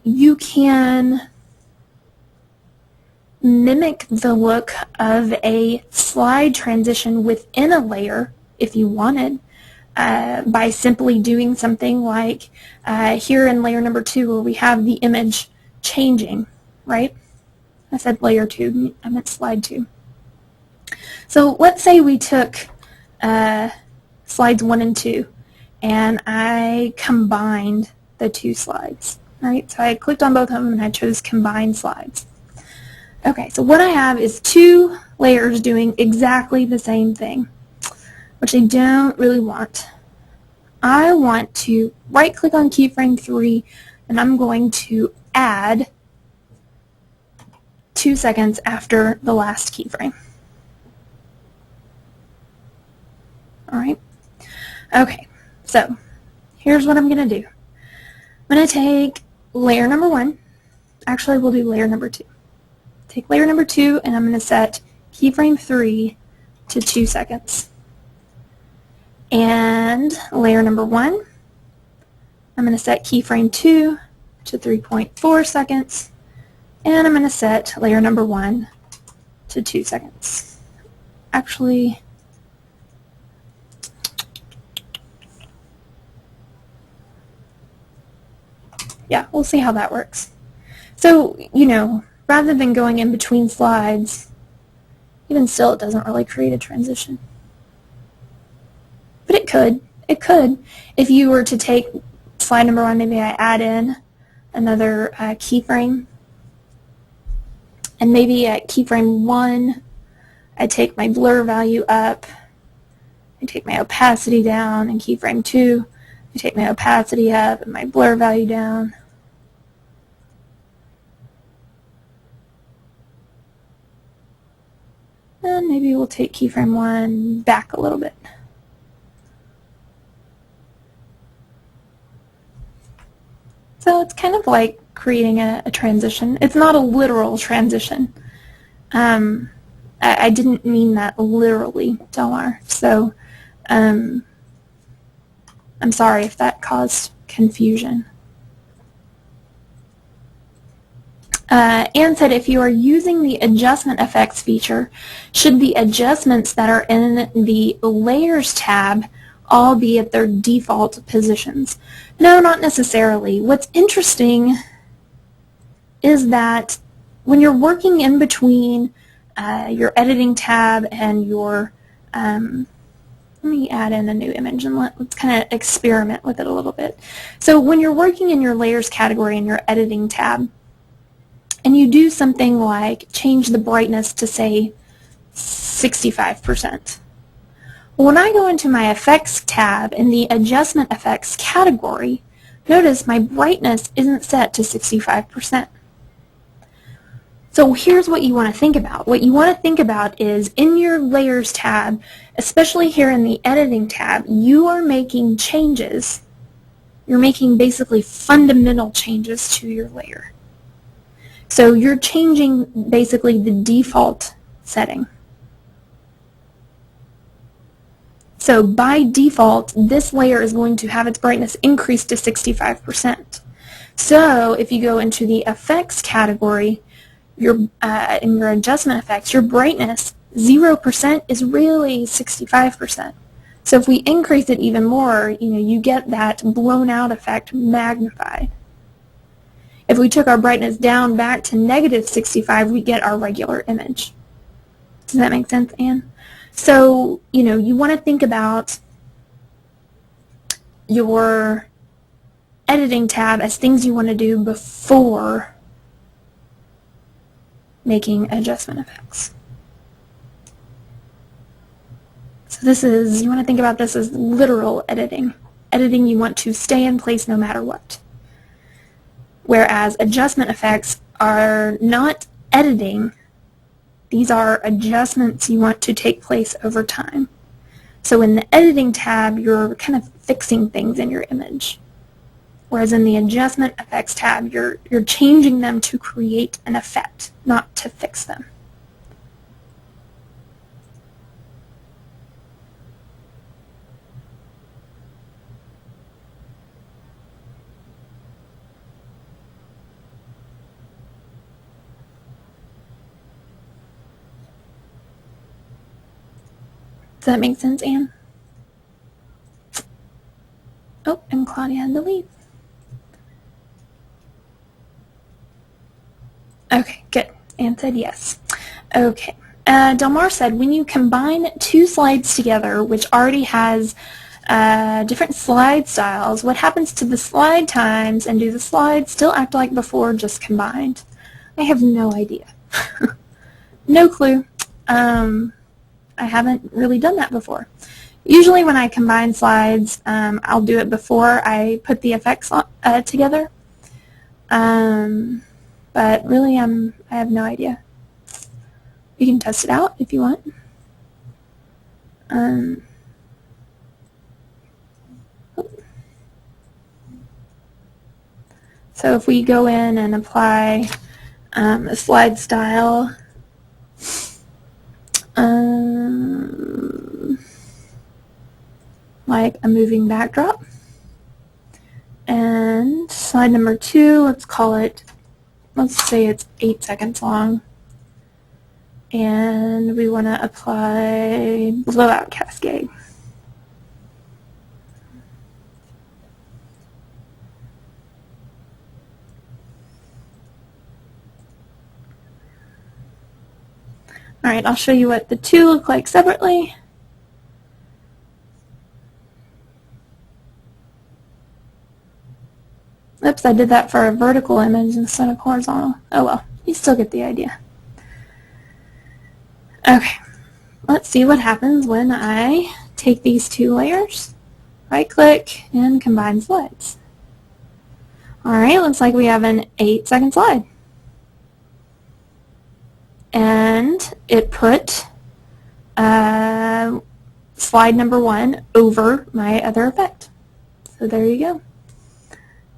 You can mimic the look of a slide transition within a layer if you wanted, by simply doing something like here in layer number 2 where we have the image changing, right? I said layer 2, I meant slide 2. So let's say we took slides 1 and 2 and I combined the two slides, right? So I clicked on both of them and I chose combine slides. Okay, so what I have is two layers doing exactly the same thing, which I don't really want. I want to right-click on keyframe 3, and I'm going to add 2 seconds after the last keyframe. All right. Okay, so here's what I'm going to do. I'm going to take layer number 1. Actually, we'll do layer number 2. Take layer number 2, and I'm going to set keyframe 3 to 2 seconds. And layer number 1, I'm going to set keyframe 2 to 3.4 seconds, and I'm going to set layer number 1 to 2 seconds. Actually, yeah, we'll see how that works. So, you know, rather than going in between slides, even still it doesn't really create a transition. But it could. It could. If you were to take slide number 1, maybe I add in another keyframe. And maybe at keyframe 1, I take my blur value up, I take my opacity down, and keyframe 2, I take my opacity up and my blur value down. And maybe we'll take keyframe 1 back a little bit. So it's kind of like creating a transition. It's not a literal transition. I didn't mean that literally, Delmar. So I'm sorry if that caused confusion. Anne said, if you are using the adjustment effects feature, should the adjustments that are in the Layers tab all be at their default positions? No, not necessarily. What's interesting is that when you're working in between your editing tab and your, let me add in a new image and let's kind of experiment with it a little bit. So when you're working in your Layers category in your editing tab, and you do something like change the brightness to, say, 65%. When I go into my Effects tab in the Adjustment Effects category, notice my brightness isn't set to 65%. So here's what you want to think about. What you want to think about is in your Layers tab, especially here in the Editing tab, you are making changes. You're making basically fundamental changes to your layer. So you're changing basically the default setting. So by default, this layer is going to have its brightness increased to 65%. So if you go into the Effects category, in your Adjustment Effects, your brightness, 0% is really 65%. So if we increase it even more, you get that blown out effect magnified. If we took our brightness down back to negative 65, we get our regular image. Does that make sense, Anne? So, you want to think about your editing tab as things you want to do before making adjustment effects. So you want to think about this as literal editing. Editing you want to stay in place no matter what. Whereas adjustment effects are not editing, these are adjustments you want to take place over time. So in the editing tab, you're kind of fixing things in your image. Whereas in the adjustment effects tab, you're changing them to create an effect, not to fix them. Does that make sense, Anne? Oh, and Claudia had to leave. Okay, good. Anne said yes. Okay. Delmar said, when you combine two slides together, which already has different slide styles, what happens to the slide times, and do the slides still act like before, just combined? I have no idea. No clue. I haven't really done that before. Usually when I combine slides, I'll do it before I put the effects together. But really, I have no idea. You can test it out if you want. So if we go in and apply a slide style, like a moving backdrop, and slide number 2, let's say it's 8 seconds long. And we want to apply blowout cascade. Alright, I'll show you what the 2 look like separately. Oops, I did that for a vertical image instead of horizontal. Oh well, you still get the idea. Okay, let's see what happens when I take these 2 layers, right click, and combine slides. Alright, looks like we have an 8-second slide. And it put slide number 1 over my other effect. So there you go.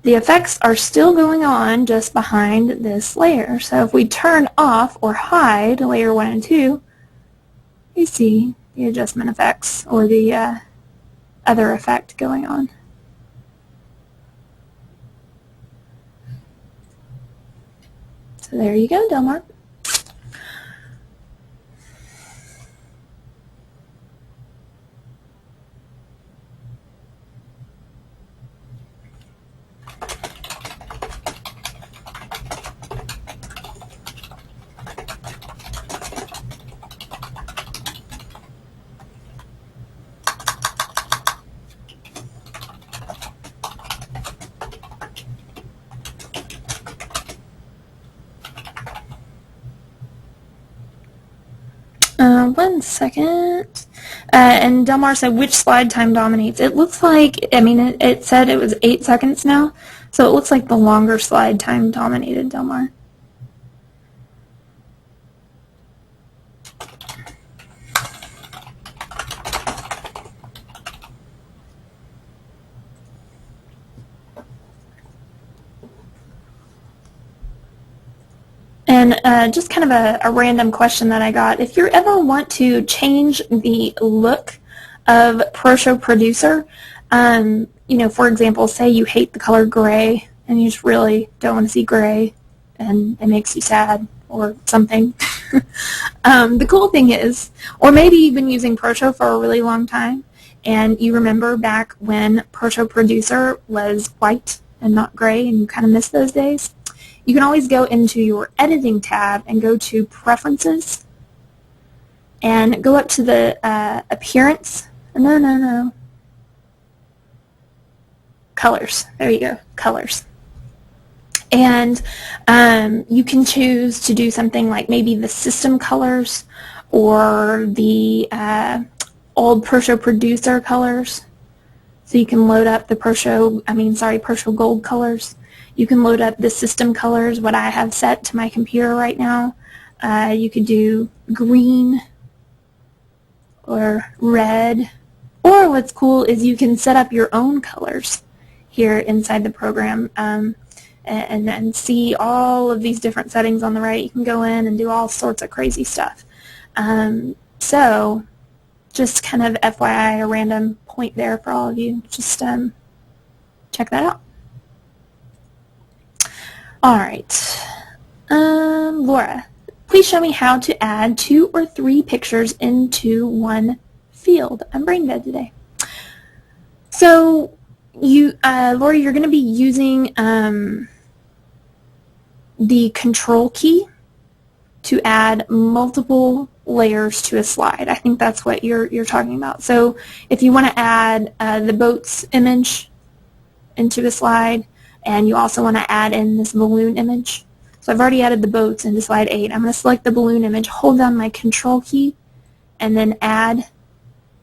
The effects are still going on just behind this layer. So if we turn off or hide layer 1 and 2, you see the adjustment effects or the other effect going on. So there you go, Delmar. One second. And Delmar said, which slide time dominates? It looks like, I mean, it said it was 8 seconds now, so it looks like the longer slide time dominated, Delmar. And just kind of a random question that I got. If you ever want to change the look of ProShow Producer, you know, for example, say you hate the color gray and you just really don't want to see gray and it makes you sad or something. The cool thing is, or maybe you've been using ProShow for a really long time and you remember back when ProShow Producer was white and not gray and you kind of miss those days. You can always go into your editing tab and go to preferences and go up to the appearance. No. Colors. There you go. Colors. And you can choose to do something like maybe the system colors or the old ProShow Producer colors. So you can load up the ProShow Gold colors. You can load up the system colors, what I have set to my computer right now. You could do green or red. Or what's cool is you can set up your own colors here inside the program and see all of these different settings on the right. You can go in and do all sorts of crazy stuff. So just kind of FYI, a random point there for all of you. Just check that out. Alright, Laura, please show me how to add 2 or 3 pictures into one field. I'm brain dead today. So, Laura, you're going to be using the control key to add multiple layers to a slide. I think that's what you're talking about. So, if you want to add the boats image into a slide, and you also want to add in this balloon image. So I've already added the boats into slide 8. I'm going to select the balloon image, hold down my control key, and then add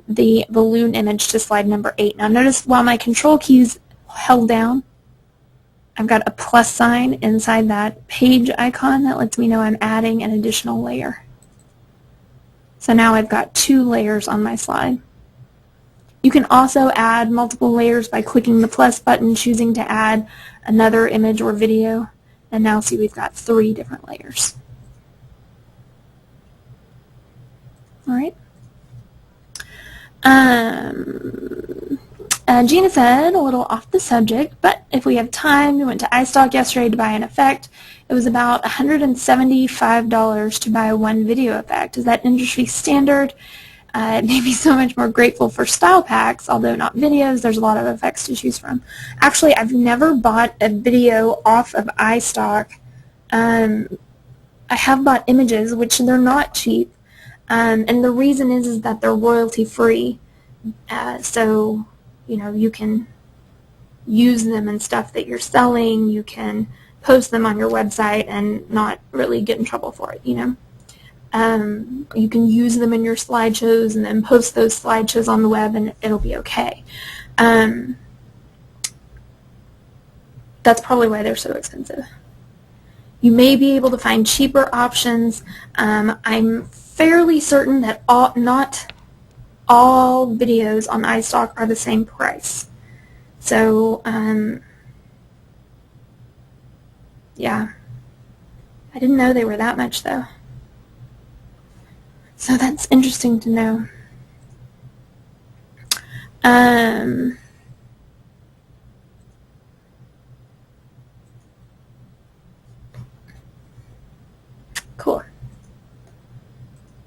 the balloon image to slide number 8. Now notice while my control key is held down, I've got a plus sign inside that page icon that lets me know I'm adding an additional layer. So now I've got 2 layers on my slide. You can also add multiple layers by clicking the plus button, choosing to add another image or video, and now see we've got 3 different layers. Alright. Gina said, a little off the subject, but if we have time, we went to iStock yesterday to buy an effect. It was about $175 to buy one video effect. Is that industry standard? It made me so much more grateful for style packs, although not videos. There's a lot of effects to choose from. Actually, I've never bought a video off of iStock. I have bought images, which they're not cheap, and the reason is that they're royalty free. So, you know, you can use them in stuff that you're selling. You can post them on your website and not really get in trouble for it, you know. You can use them in your slideshows and then post those slideshows on the web and it'll be okay. That's probably why they're so expensive. You may be able to find cheaper options. I'm fairly certain that not all videos on iStock are the same price. So, yeah. I didn't know they were that much though. So that's interesting to know. Cool.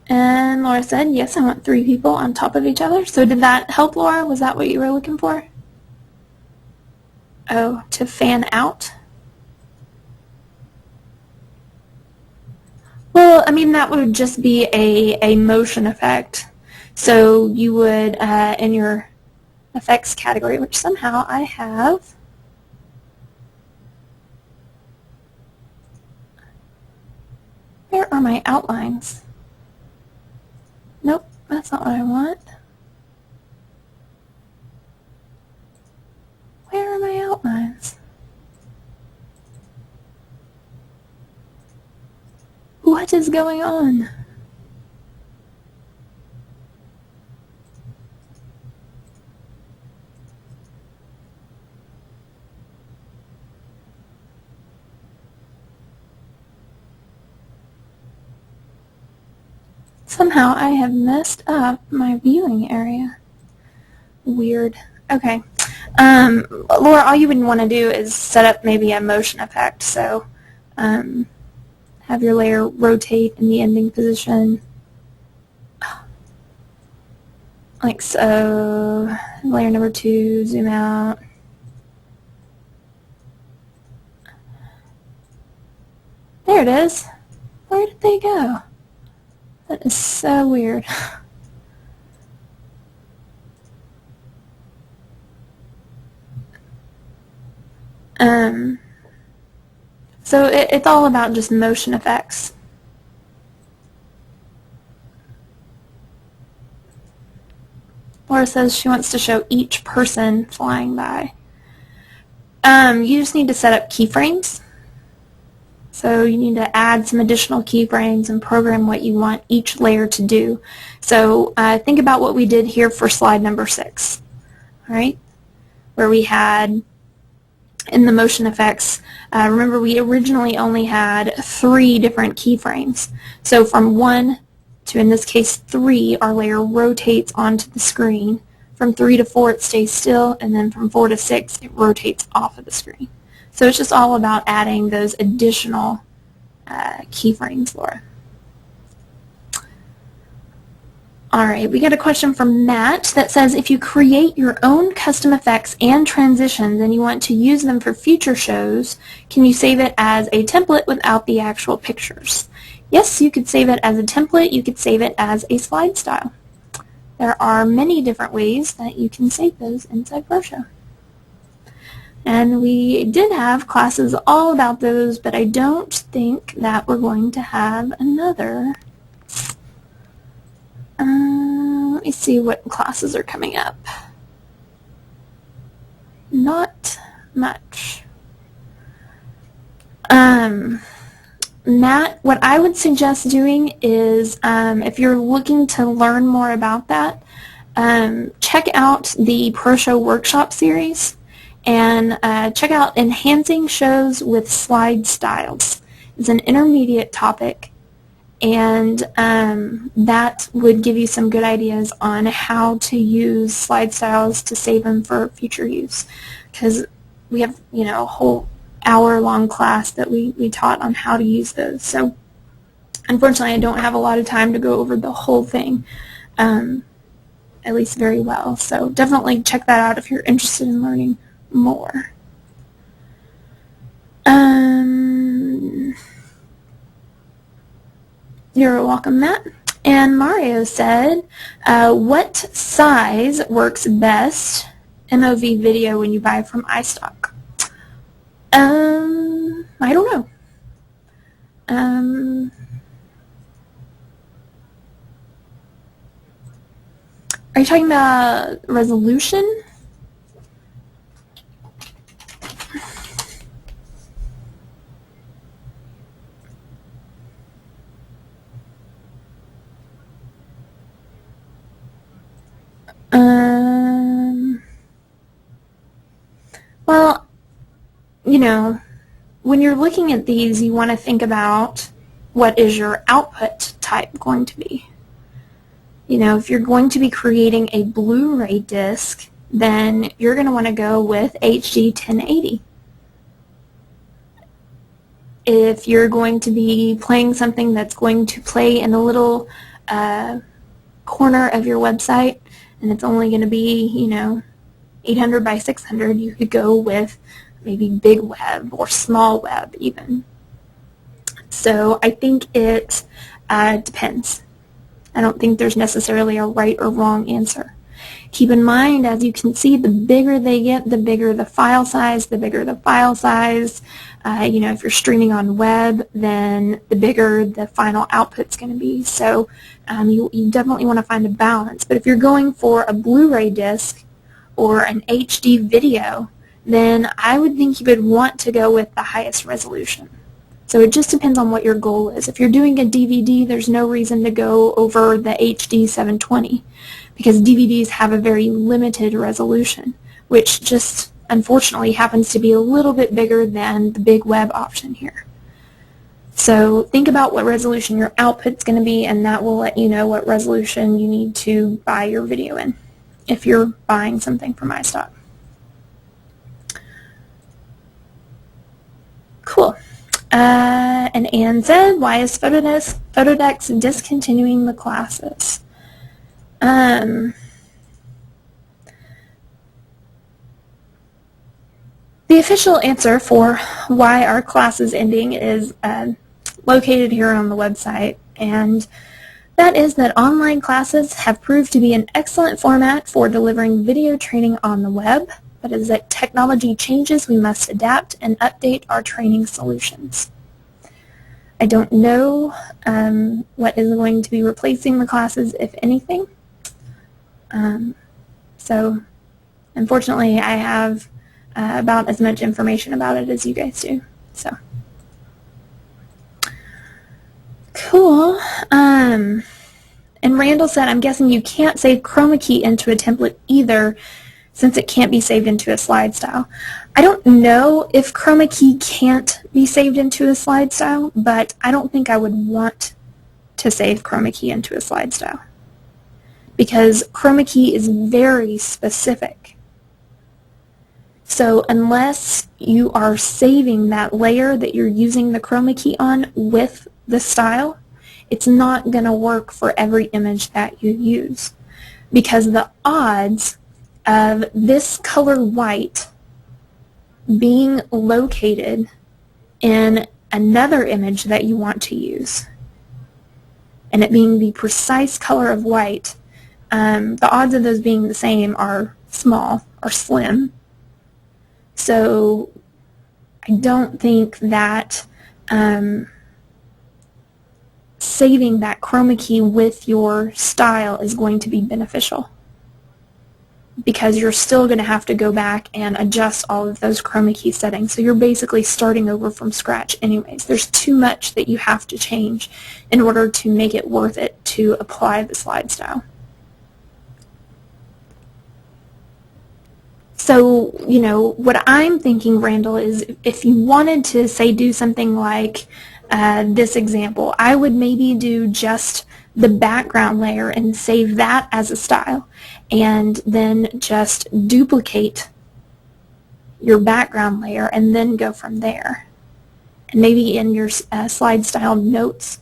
And Laura said, yes, I want 3 people on top of each other. So did that help, Laura? Was that what you were looking for? Oh, to fan out? Well, I mean, that would just be a motion effect. So you would, in your effects category, which somehow I have, where are my outlines? Nope, that's not what I want. Where are my outlines? What is going on? Somehow I have messed up my viewing area. Weird. Okay. Laura, all you would want to do is set up maybe a motion effect. So have your layer rotate in the ending position. Like so. Layer number 2, zoom out. There it is. Where did they go? That is so weird. So it's all about just motion effects. Laura says she wants to show each person flying by. You just need to set up keyframes. So you need to add some additional keyframes and program what you want each layer to do. So think about what we did here for slide number 6, all right, where we had in the motion effects, remember we originally only had 3 different keyframes. So from 1 to, in this case, 3, our layer rotates onto the screen. From 3 to 4, it stays still, and then from 4 to 6, it rotates off of the screen. So it's just all about adding those additional keyframes, Laura. All right, we got a question from Matt that says, if you create your own custom effects and transitions and you want to use them for future shows, can you save it as a template without the actual pictures? Yes, you could save it as a template. You could save it as a slide style. There are many different ways that you can save those inside ProShow. And we did have classes all about those, but I don't think that we're going to have another. Let me see what classes are coming up. Not much. Matt, what I would suggest doing is, if you're looking to learn more about that, check out the ProShow Workshop series and check out Enhancing Shows with Slide Styles. It's an intermediate topic, and that would give you some good ideas on how to use slide styles to save them for future use, because we have, you know, a whole hour-long class that we taught on how to use those. So unfortunately, I don't have a lot of time to go over the whole thing, at least very well. So definitely check that out if you're interested in learning more. You're welcome, Matt. And Mario said, what size works best MOV video when you buy from iStock? I don't know. Are you talking about resolution? Well, you know, when you're looking at these, you want to think about what is your output type going to be. You know, if you're going to be creating a Blu-ray disc, then you're going to want to go with HD 1080. If you're going to be playing something that's going to play in a little corner of your website, and it's only going to be, you know, 800 by 600, you could go with maybe big web or small web even. So I think it depends. I don't think there's necessarily a right or wrong answer. Keep in mind, as you can see, the bigger they get, the bigger the file size. The bigger the file size, you know, if you're streaming on web, then the bigger the final output's going to be. So you definitely want to find a balance. But if you're going for a Blu-ray disc or an HD video, then I would think you would want to go with the highest resolution. So it just depends on what your goal is. If you're doing a DVD, there's no reason to go over the HD 720 because DVDs have a very limited resolution, which just unfortunately happens to be a little bit bigger than the big web option here. So think about what resolution your output's going to be, and that will let you know what resolution you need to buy your video in if you're buying something from iStock. Cool. And Anne said, why is Photodesk discontinuing the classes? The official answer for why our class is ending is located here on the website, and that is that online classes have proved to be an excellent format for delivering video training on the web, but as that technology changes, we must adapt and update our training solutions. I don't know what is going to be replacing the classes, if anything. So unfortunately, I have about as much information about it as you guys do. So cool. And Randall said, I'm guessing you can't save chroma key into a template either, since it can't be saved into a slide style. I don't know if chroma key can't be saved into a slide style, but I don't think I would want to save chroma key into a slide style because chroma key is very specific. So unless you are saving that layer that you're using the chroma key on with the style, it's not going to work for every image that you use because the odds of this color white being located in another image that you want to use and it being the precise color of white, the odds of those being the same are small or slim. So I don't think that saving that chroma key with your style is going to be beneficial, because you're still going to have to go back and adjust all of those chroma key settings. So you're basically starting over from scratch anyways. There's too much that you have to change in order to make it worth it to apply the slide style. So, you know, what I'm thinking, Randall, is if you wanted to, say, do something like this example, I would maybe do just the background layer and save that as a style, and then just duplicate your background layer and then go from there. And maybe in your slide style notes,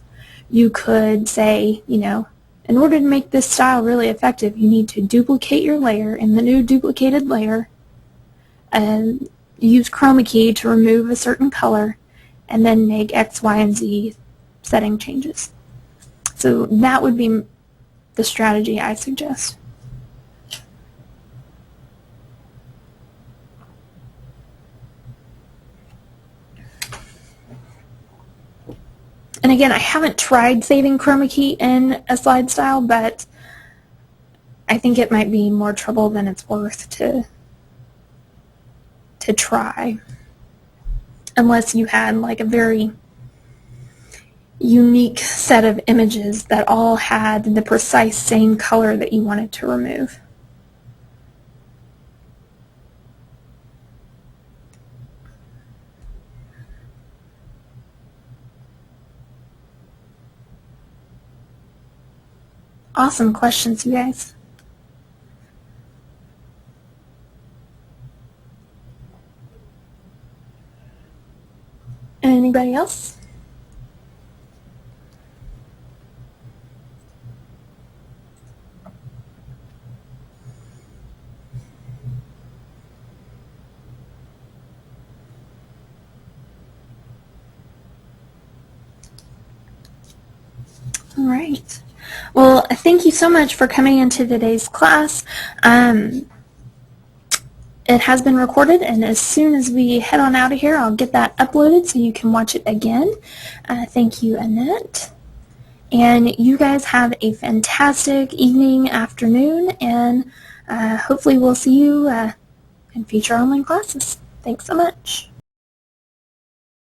you could say, you know, in order to make this style really effective, you need to duplicate your layer in the new duplicated layer and use chroma key to remove a certain color, and then make X, Y, and Z setting changes. So that would be the strategy I suggest. And again, I haven't tried saving chroma key in a slide style, but I think it might be more trouble than it's worth to try, unless you had like a very unique set of images that all had the precise same color that you wanted to remove. Awesome questions, you guys. Anybody else? All right. Well, thank you so much for coming into today's class. It has been recorded, and as soon as we head on out of here, I'll get that uploaded so you can watch it again. Thank you, Annette. And you guys have a fantastic evening, afternoon, and hopefully we'll see you in future online classes. Thanks so much.